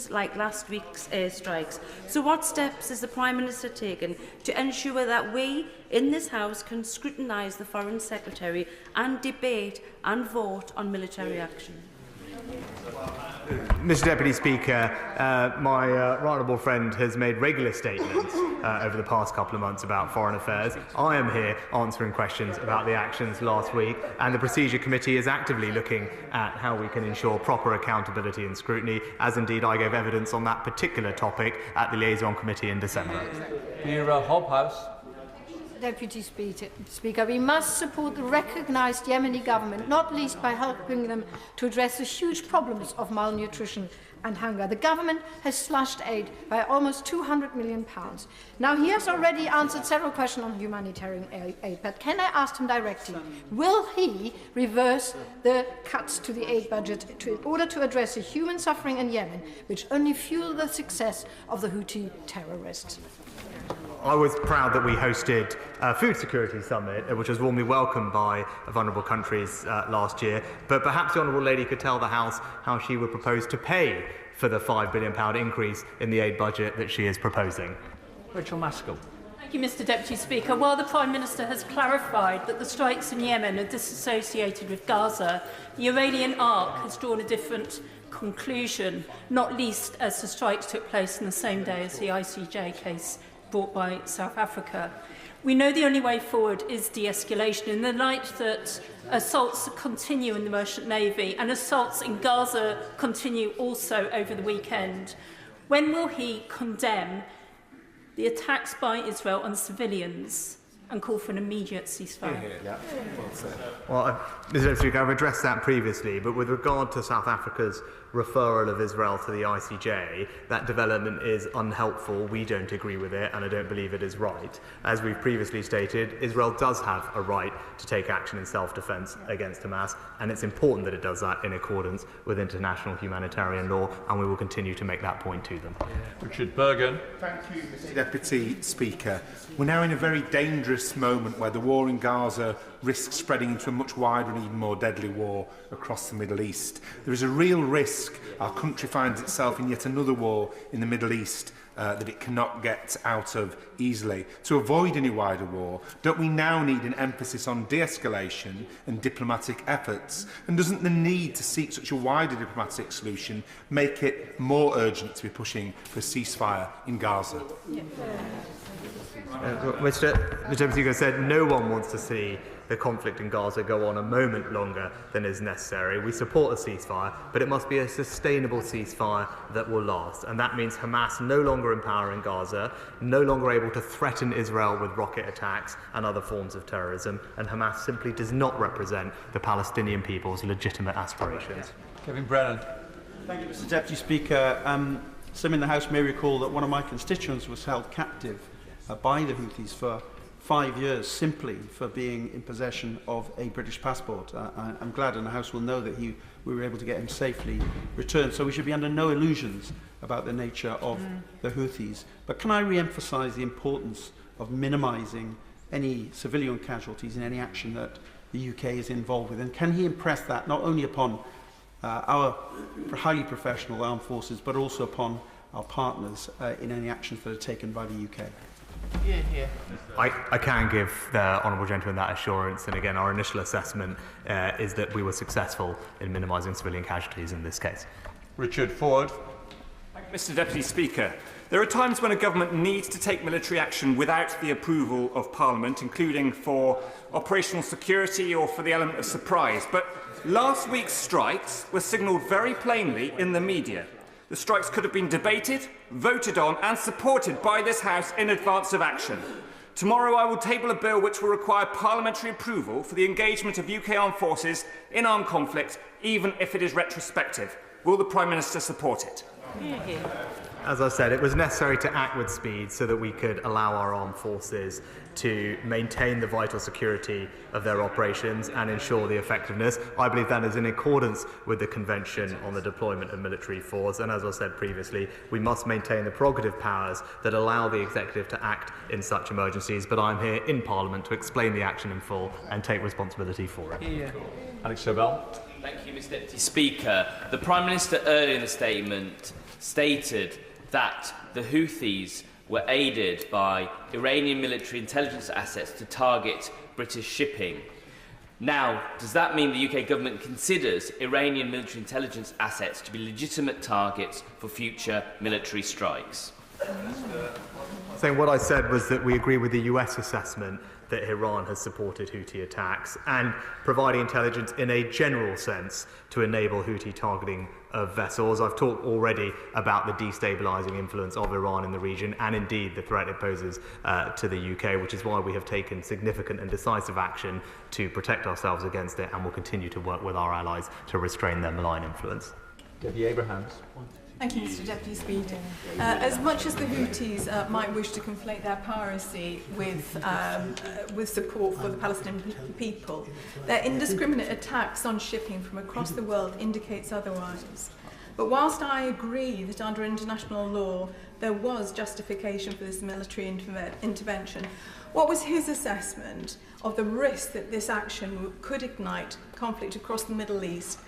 like last week's airstrikes. So what steps is the Prime Minister taking to ensure that we in this House can scrutinise the Foreign Secretary and debate and vote on military action? Mr Deputy Speaker, my right honourable friend has made regular statements over the past couple of months about foreign affairs. I am here answering questions about the actions last week, and the Procedure Committee is actively looking at how we can ensure proper accountability and scrutiny, as indeed I gave evidence on that particular topic at the Liaison Committee in December. Hobhouse. Deputy Speaker, we must support the recognised Yemeni government, not least by helping them to address the huge problems of malnutrition and hunger. The government has slashed aid by almost £200 million. Now, he has already answered several questions on humanitarian aid, but can I ask him directly, will he reverse the cuts to the aid budget in order to address the human suffering in Yemen, which only fuel the success of the Houthi terrorists? I was proud that we hosted a food security summit, which was warmly welcomed by vulnerable countries last year. But perhaps the Honourable Lady could tell the House how she would propose to pay for the £5 billion increase in the aid budget that she is proposing. Rachel Maskell. Thank you, Mr Deputy Speaker. While the Prime Minister has clarified that the strikes in Yemen are disassociated with Gaza, the Iranian arc has drawn a different conclusion, not least as the strikes took place on the same day as the ICJ case brought by South Africa. We know the only way forward is de-escalation in the light that assaults continue in the Merchant Navy and assaults in Gaza continue also over the weekend. When will he condemn the attacks by Israel on civilians and call for an immediate ceasefire? Well, Mr Deputy Speaker, I've addressed that previously, but with regard to South Africa's referral of Israel to the ICJ, that development is unhelpful. We don't agree with it, and I don't believe it is right. As we've previously stated, Israel does have a right to take action in self-defence against Hamas, and it's important that it does that in accordance with international humanitarian law, and we will continue to make that point to them. Richard Bergen. Thank you, Mr Deputy Speaker. We're now in a very dangerous moment where the war in Gaza risks spreading into a much wider and even more deadly war across the Middle East. There is a real risk our country finds itself in yet another war in the Middle East that it cannot get out of easily. To avoid any wider war, don't we now need an emphasis on de-escalation and diplomatic efforts? And doesn't the need to seek such a wider diplomatic solution make it more urgent to be pushing for a ceasefire in Gaza? Mr Deputy Speaker said no one wants to see the conflict in Gaza go on a moment longer than is necessary. We support a ceasefire, but it must be a sustainable ceasefire that will last. And that means Hamas no longer in power in Gaza, no longer able to threaten Israel with rocket attacks and other forms of terrorism, and Hamas simply does not represent the Palestinian people's legitimate aspirations. Kevin Brennan. Thank you, Mr Deputy Speaker. Some in the House may recall that one of my constituents was held captive by the Houthis for 5 years simply for being in possession of a British passport. I'm glad, and the House will know that we were able to get him safely returned. So we should be under no illusions about the nature of the Houthis. But can I re-emphasise the importance of minimising any civilian casualties in any action that the UK is involved with? And can he impress that not only upon our highly professional armed forces, but also upon our partners in any actions that are taken by the UK? I can give the Honourable Gentleman that assurance, and again our initial assessment is that we were successful in minimising civilian casualties in this case. Richard Ford. Thank you, Mr Deputy Speaker. There are times when a government needs to take military action without the approval of Parliament, including for operational security or for the element of surprise. But last week's strikes were signalled very plainly in the media. The strikes could have been debated, voted on and supported by this House in advance of action. Tomorrow I will table a bill which will require parliamentary approval for the engagement of UK armed forces in armed conflict, even if it is retrospective. Will the Prime Minister support it? As I said, it was necessary to act with speed so that we could allow our armed forces to maintain the vital security of their operations and ensure the effectiveness. I believe that is in accordance with the Convention on the Deployment of Military Force, and as I said previously, we must maintain the prerogative powers that allow the Executive to act in such emergencies, but I'm here in Parliament to explain the action in full and take responsibility for it. Alex Sobel. Thank you, Mr Deputy Speaker. The Prime Minister earlier in the statement stated that the Houthis were aided by Iranian military intelligence assets to target British shipping. Now, does that mean the UK government considers Iranian military intelligence assets to be legitimate targets for future military strikes? Saying what I said was that we agree with the US assessment that Iran has supported Houthi attacks and providing intelligence in a general sense to enable Houthi targeting of vessels. I've talked already about the destabilising influence of Iran in the region and indeed the threat it poses to the UK, which is why we have taken significant and decisive action to protect ourselves against it and will continue to work with our allies to restrain their malign influence. Debbie Abrahams. Thank you, Mr Deputy Speaker. As much as the Houthis might wish to conflate their piracy with support for the Palestinian people, their indiscriminate attacks on shipping from across the world indicates otherwise. But whilst I agree that under international law there was justification for this military intervention, what was his assessment of the risk that this action could ignite conflict across the Middle East,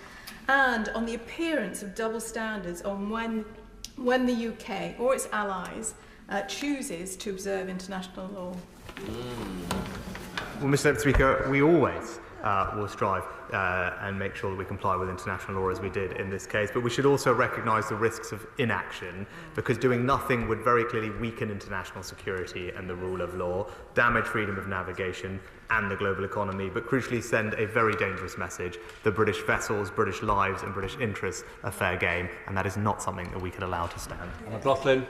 and on the appearance of double standards on when the UK or its allies chooses to observe international law? Well, Mr Deputy Speaker, we always will strive and make sure that we comply with international law as we did in this case, but we should also recognise the risks of inaction, because doing nothing would very clearly weaken international security and the rule of law, damage freedom of navigation and the global economy, but crucially send a very dangerous message that British vessels, British lives and British interests are fair game, and that is not something that we can allow to stand. McLaughlin.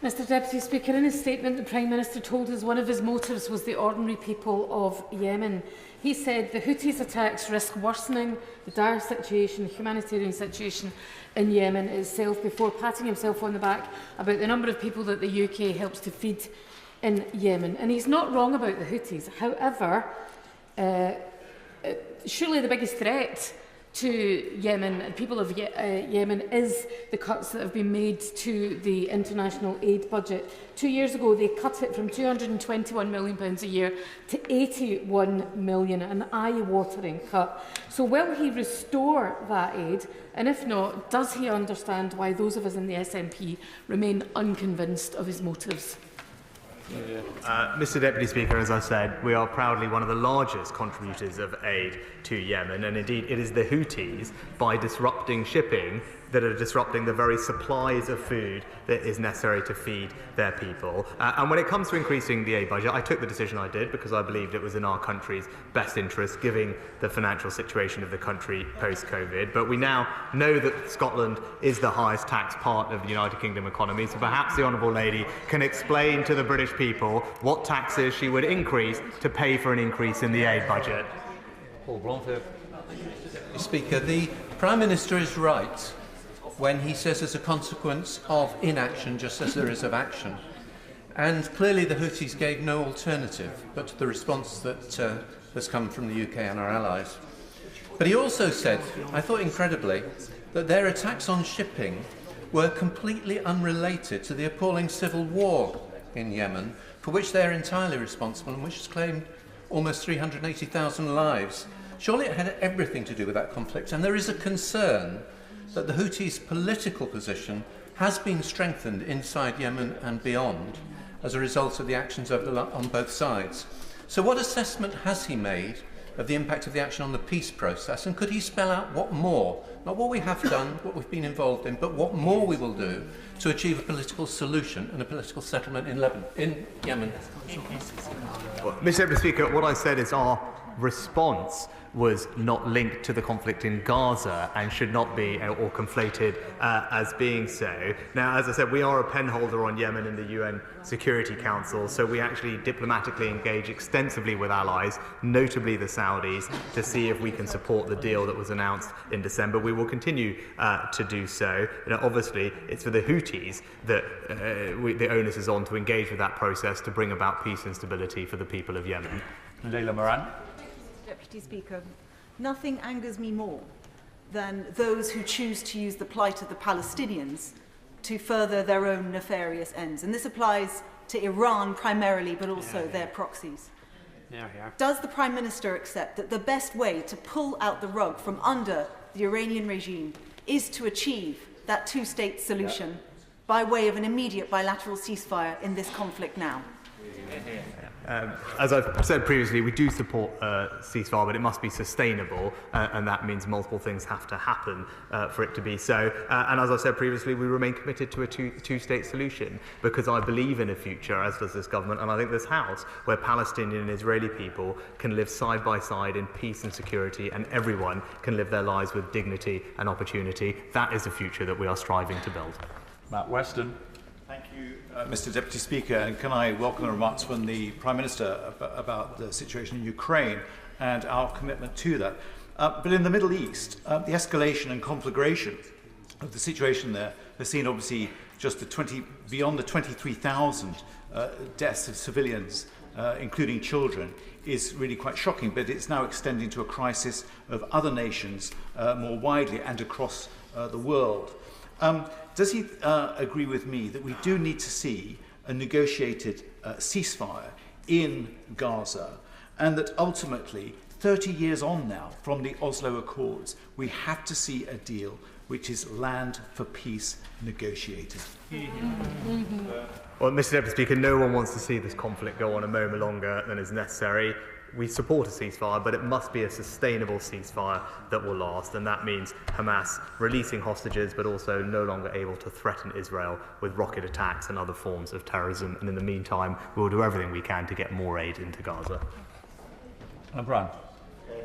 Mr Deputy Speaker, in his statement, the Prime Minister told us one of his motives was the ordinary people of Yemen. He said the Houthis' attacks risk worsening the dire situation, the humanitarian situation in Yemen itself, before patting himself on the back about the number of people that the UK helps to feed in Yemen. And he's not wrong about the Houthis. However, surely the biggest threat to Yemen and people of Yemen is the cuts that have been made to the international aid budget. 2 years ago, they cut it from £221 million a year to £81 million, an eye-watering cut. So will he restore that aid? And if not, does he understand why those of us in the SNP remain unconvinced of his motives? Mr Deputy Speaker, as I said, we are proudly one of the largest contributors of aid to Yemen, and indeed it is the Houthis, by disrupting shipping, that are disrupting the very supplies of food that is necessary to feed their people. And when it comes to increasing the aid budget, I took the decision I did because I believed it was in our country's best interest, given the financial situation of the country post-COVID. But we now know that Scotland is the highest taxed part of the United Kingdom economy, so perhaps the Honourable Lady can explain to the British people what taxes she would increase to pay for an increase in the aid budget. Paul Blomfield. Speaker, the Prime Minister is right when he says as a consequence of inaction just as there is of action. And clearly the Houthis gave no alternative but the response that has come from the UK and our allies. But he also said, I thought incredibly, that their attacks on shipping were completely unrelated to the appalling civil war in Yemen, for which they are entirely responsible and which has claimed almost 380,000 lives. Surely it had everything to do with that conflict, and there is a concern that the Houthis' political position has been strengthened inside Yemen and beyond as a result of the actions on both sides. So what assessment has he made of the impact of the action on the peace process, and could he spell out what more, not what we have done, what we've been involved in, but what more we will do to achieve a political solution and a political settlement in Yemen? Well, Mr Deputy Speaker, what I said is our response was not linked to the conflict in Gaza and should not be or conflated as being so. Now, as I said, we are a penholder on Yemen in the UN Security Council, so we actually diplomatically engage extensively with allies, notably the Saudis, to see if we can support the deal that was announced in December. We will continue to do so. Obviously, it's for the Houthis that the onus is on to engage with that process to bring about peace and stability for the people of Yemen. Leila Moran. Deputy Speaker, nothing angers me more than those who choose to use the plight of the Palestinians to further their own nefarious ends. And this applies to Iran primarily, but also their proxies. Does the Prime Minister accept that the best way to pull out the rug from under the Iranian regime is to achieve that two-state solution by way of an immediate bilateral ceasefire in this conflict now? As I've said previously, we do support ceasefire, but it must be sustainable, and that means multiple things have to happen for it to be so. And as I said previously, we remain committed to a two-state solution, because I believe in a future, as does this government, and I think this House, where Palestinian and Israeli people can live side by side in peace and security, and everyone can live their lives with dignity and opportunity. That is the future that we are striving to build. Matt Weston. Thank you, Mr Deputy Speaker, and can I welcome the remarks from the Prime Minister about the situation in Ukraine and our commitment to that. But in the Middle East, the escalation and conflagration of the situation there has seen obviously just beyond the 23,000 deaths of civilians, including children, is really quite shocking, but it's now extending to a crisis of other nations more widely and across the world. Does he agree with me that we do need to see a negotiated ceasefire in Gaza, and that ultimately, 30 years on now from the Oslo Accords, we have to see a deal which is land for peace negotiated? Well, Mr Deputy Speaker, no one wants to see this conflict go on a moment longer than is necessary. We support a ceasefire, but it must be a sustainable ceasefire that will last, and that means Hamas releasing hostages, but also no longer able to threaten Israel with rocket attacks and other forms of terrorism. And in the meantime, we will do everything we can to get more aid into Gaza. Brian.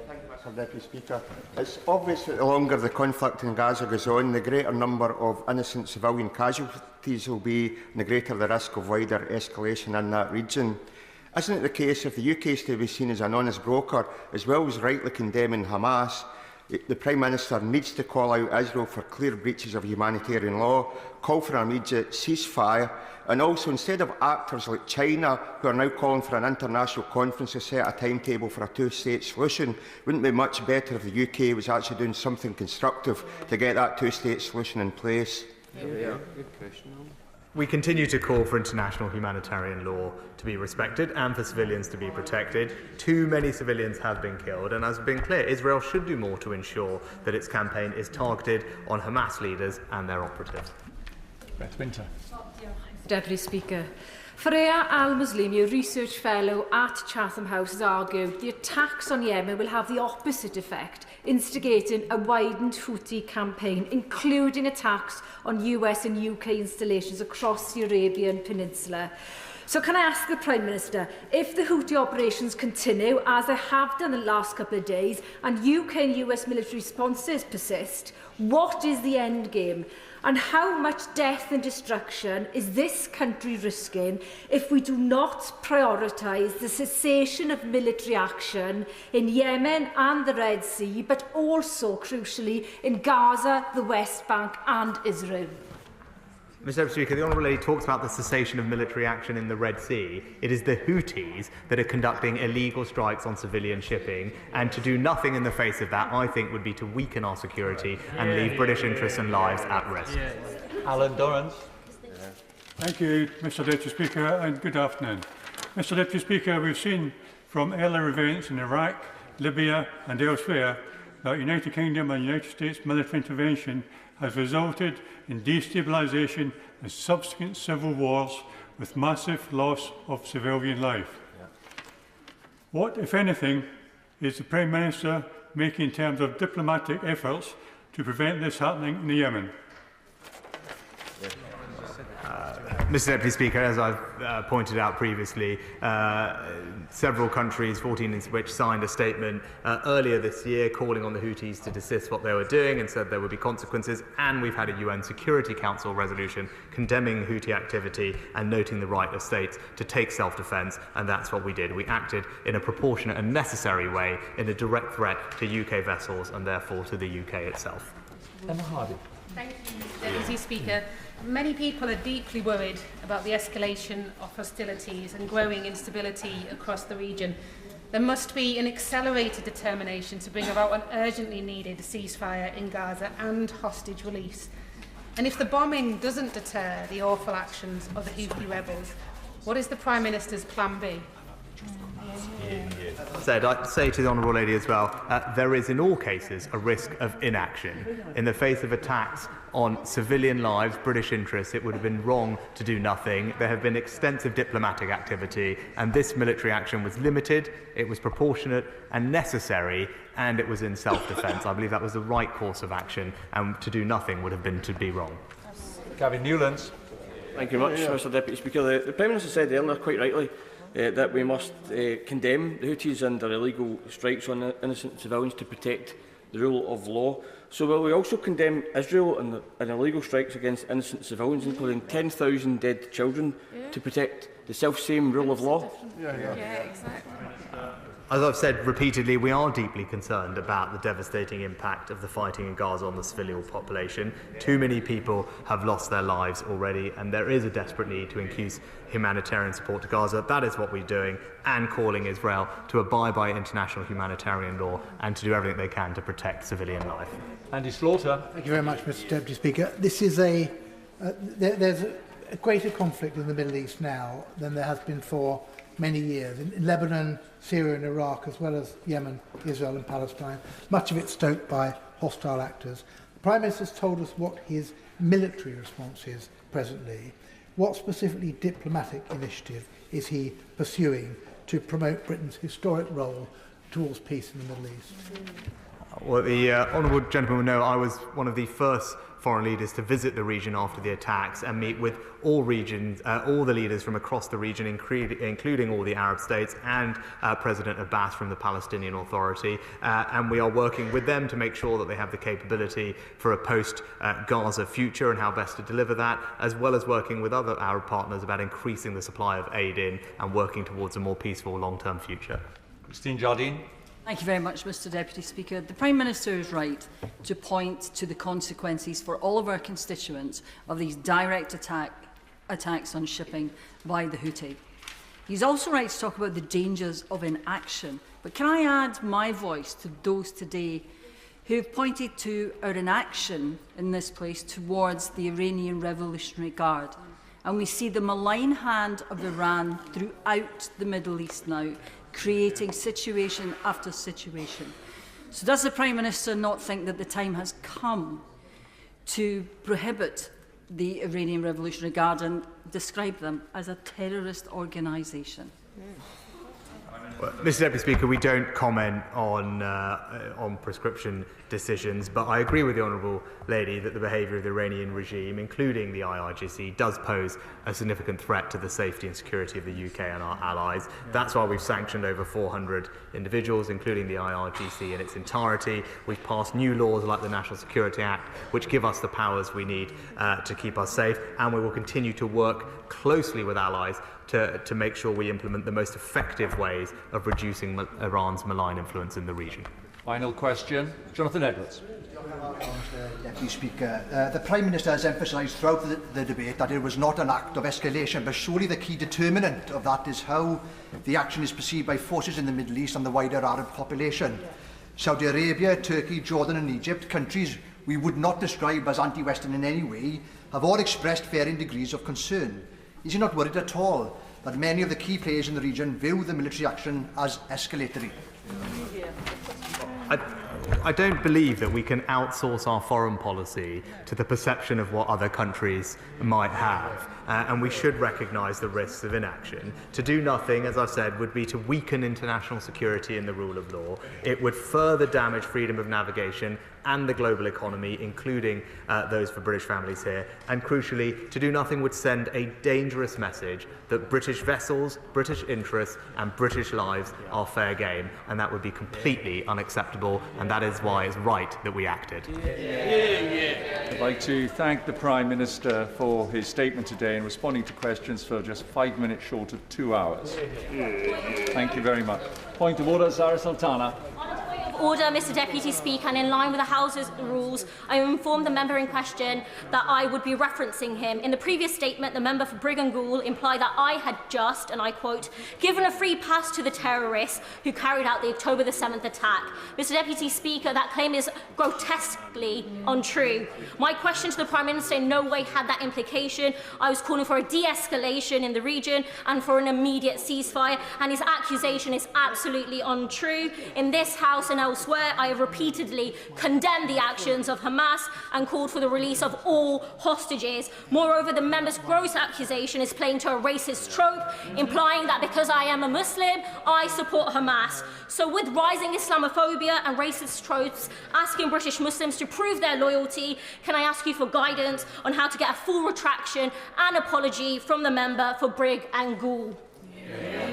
Thank you, Mr Deputy Speaker. It's obvious that the longer the conflict in Gaza goes on, the greater number of innocent civilian casualties will be, and the greater the risk of wider escalation in that region. Isn't it the case, if the UK is to be seen as an honest broker, as well as rightly condemning Hamas, the Prime Minister needs to call out Israel for clear breaches of humanitarian law, call for an immediate ceasefire, and also, instead of actors like China, who are now calling for an international conference to set a timetable for a two-state solution, wouldn't it be much better if the UK was actually doing something constructive to get that two-state solution in place? Good question. We continue to call for international humanitarian law to be respected and for civilians to be protected. Too many civilians have been killed, and as has been clear, Israel should do more to ensure that its campaign is targeted on Hamas leaders and their operatives. Beth Winter. Deputy Speaker. Fareya Al-Muslimi, a research fellow at Chatham House, has argued the attacks on Yemen will have the opposite effect, instigating a widened Houthi campaign, including attacks on US and UK installations across the Arabian Peninsula. So can I ask the Prime Minister, if the Houthi operations continue, as they have done in the last couple of days, and UK and US military responses persist, what is the end game? And how much death and destruction is this country risking if we do not prioritise the cessation of military action in Yemen and the Red Sea, but also, crucially, in Gaza, the West Bank and Israel? Mr Deputy Speaker, the Honourable Lady talks about the cessation of military action in the Red Sea. It is the Houthis that are conducting illegal strikes on civilian shipping, and to do nothing in the face of that, I think, would be to weaken our security and leave British interests and lives at risk. Alan Dorrance. Thank you, Mr Deputy Speaker, and good afternoon. Mr Deputy Speaker, we've seen from earlier events in Iraq, Libya and elsewhere that United Kingdom and United States military intervention has resulted in destabilisation and subsequent civil wars with massive loss of civilian life. What, if anything, is the Prime Minister making in terms of diplomatic efforts to prevent this happening in Yemen? Mr Deputy Speaker, as I've pointed out previously, several countries, 14 of which signed a statement earlier this year calling on the Houthis to desist what they were doing and said there would be consequences, and we've had a UN Security Council resolution condemning Houthi activity and noting the right of states to take self-defence, and that's what we did. We acted in a proportionate and necessary way in a direct threat to UK vessels and therefore to the UK itself. Emma Hardy. Thank you, Deputy Speaker. Many people are deeply worried about the escalation of hostilities and growing instability across the region. There must be an accelerated determination to bring about an urgently needed ceasefire in Gaza and hostage release. And if the bombing doesn't deter the awful actions of the Houthi rebels, what is the Prime Minister's plan B? I'd say to the Honourable Lady as well, there is in all cases a risk of inaction. In the face of attacks on civilian lives, British interests, it would have been wrong to do nothing. There have been extensive diplomatic activity, and this military action was limited, it was proportionate and necessary, and it was in self-defence. I believe that was the right course of action, and to do nothing would have been to be wrong. Gavin Newlands. Thank you very much, Mr Deputy Speaker. The Prime Minister said earlier, quite rightly, that we must condemn the Houthis and their illegal strikes on innocent civilians to protect the rule of law. So will we also condemn Israel and illegal strikes against innocent civilians, including 10,000 dead children, to protect the self-same rule of law? Yeah, exactly. As I've said repeatedly, we are deeply concerned about the devastating impact of the fighting in Gaza on the civilian population. Too many people have lost their lives already, and there is a desperate need to increase humanitarian support to Gaza. That is what we're doing, and calling Israel to abide by international humanitarian law and to do everything they can to protect civilian life. Andy Slaughter. Thank you very much, Mr Deputy Speaker. This is there's a greater conflict in the Middle East now than there has been for many years. In Lebanon, Syria and Iraq, as well as Yemen, Israel and Palestine, much of it stoked by hostile actors. The Prime Minister has told us what his military response is presently. What specifically diplomatic initiative is he pursuing to promote Britain's historic role towards peace in the Middle East? Well, the honourable gentleman will know I was one of the first foreign leaders to visit the region after the attacks and meet with all the leaders from across the region, including all the Arab states and President Abbas from the Palestinian Authority. And we are working with them to make sure that they have the capability for a post-Gaza future and how best to deliver that, as well as working with other Arab partners about increasing the supply of aid in and working towards a more peaceful long-term future. Christine Jardine. Thank you very much, Mr Deputy Speaker. The Prime Minister is right to point to the consequences for all of our constituents of these direct attacks on shipping by the Houthi. He's also right to talk about the dangers of inaction. But can I add my voice to those today who have pointed to our inaction in this place towards the Iranian Revolutionary Guard? And we see the malign hand of Iran throughout the Middle East now, creating situation after situation. So does the Prime Minister not think that the time has come to prohibit the Iranian Revolutionary Guard and describe them as a terrorist organisation? Well, Mr Deputy Speaker, we don't comment on prescription decisions, but I agree with the Honourable Lady that the behaviour of the Iranian regime, including the IRGC, does pose a significant threat to the safety and security of the UK and our allies. That's why we've sanctioned over 400 individuals, including the IRGC in its entirety. We've passed new laws like the National Security Act, which give us the powers we need to keep us safe, and we will continue to work closely with allies to make sure we implement the most effective ways of reducing Iran's malign influence in the region. Final question, Jonathan Edwards. Deputy Speaker, the Prime Minister has emphasised throughout the debate that it was not an act of escalation, but surely the key determinant of that is how the action is perceived by forces in the Middle East and the wider Arab population. Saudi Arabia, Turkey, Jordan and Egypt, countries we would not describe as anti-Western in any way, have all expressed varying degrees of concern. Is he not worried at all that many of the key players in the region view the military action as escalatory? I don't believe that we can outsource our foreign policy to the perception of what other countries might have. And we should recognise the risks of inaction. To do nothing, as I've said, would be to weaken international security and the rule of law. It would further damage freedom of navigation and the global economy, including those for British families here. And crucially, to do nothing would send a dangerous message that British vessels, British interests and British lives are fair game. And that would be completely unacceptable. And that is why it's right that we acted. I'd like to thank the Prime Minister for his statement today and responding to questions for just 5 minutes short of 2 hours. Thank you very much. Point of order, Zara Sultana. order, Mr Deputy Speaker, and in line with the House's rules, I informed the member in question that I would be referencing him. In the previous statement, the member for Brigg and Goole implied that I had just, and I quote, given a free pass to the terrorists who carried out the October the 7th attack. Mr Deputy Speaker, that claim is grotesquely untrue. My question to the Prime Minister in no way had that implication. I was calling for a de-escalation in the region and for an immediate ceasefire, and his accusation is absolutely untrue. In this House and elsewhere, I have repeatedly condemned the actions of Hamas and called for the release of all hostages. Moreover, the member's gross accusation is playing to a racist trope, implying that because I am a Muslim, I support Hamas. So with rising Islamophobia and racist tropes asking British Muslims to prove their loyalty, can I ask you for guidance on how to get a full retraction and apology from the member for Brigg and Goole?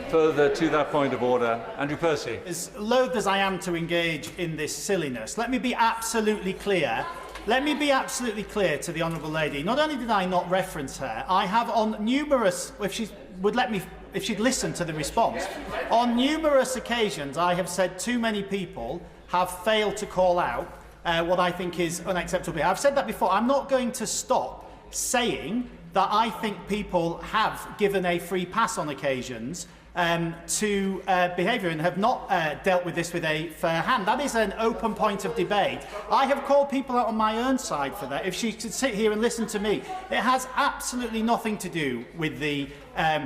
Further to that point of order, Andrew Percy. As loath as I am to engage in this silliness, let me be absolutely clear. Let me be absolutely clear to the Honourable Lady. Not only did I not reference her, I have on numerous, if she would let me, if she'd listen to the response, on numerous occasions I have said too many people have failed to call out what I think is unacceptable behaviour. I've said that before. I'm not going to stop saying that I think people have given a free pass on occasions to behaviour and have not dealt with this with a fair hand. That is an open point of debate. I have called people out on my own side for that. If she could sit here and listen to me, it has absolutely nothing to do with the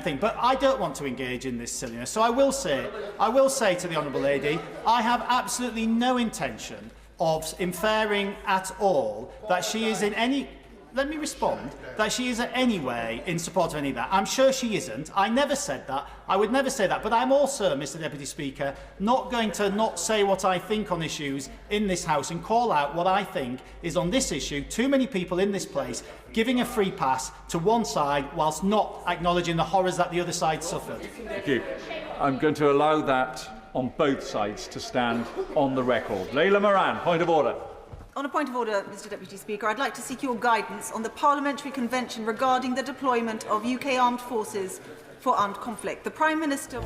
thing. But I don't want to engage in this silliness. So I will say to the Honourable Lady, I have absolutely no intention of inferring at all that she is in any... Let me respond. That she is in any way in support of any of that. I'm sure she isn't. I never said that. I would never say that. But I'm also, Mr Deputy Speaker, not going to not say what I think on issues in this House and call out what I think is on this issue. Too many people in this place giving a free pass to one side whilst not acknowledging the horrors that the other side suffered. Thank you. I'm going to allow that on both sides to stand on the record. Leila Moran, point of order. On a point of order, Mr Deputy Speaker, I'd like to seek your guidance on the Parliamentary Convention regarding the deployment of UK armed forces for armed conflict. The Prime Minister...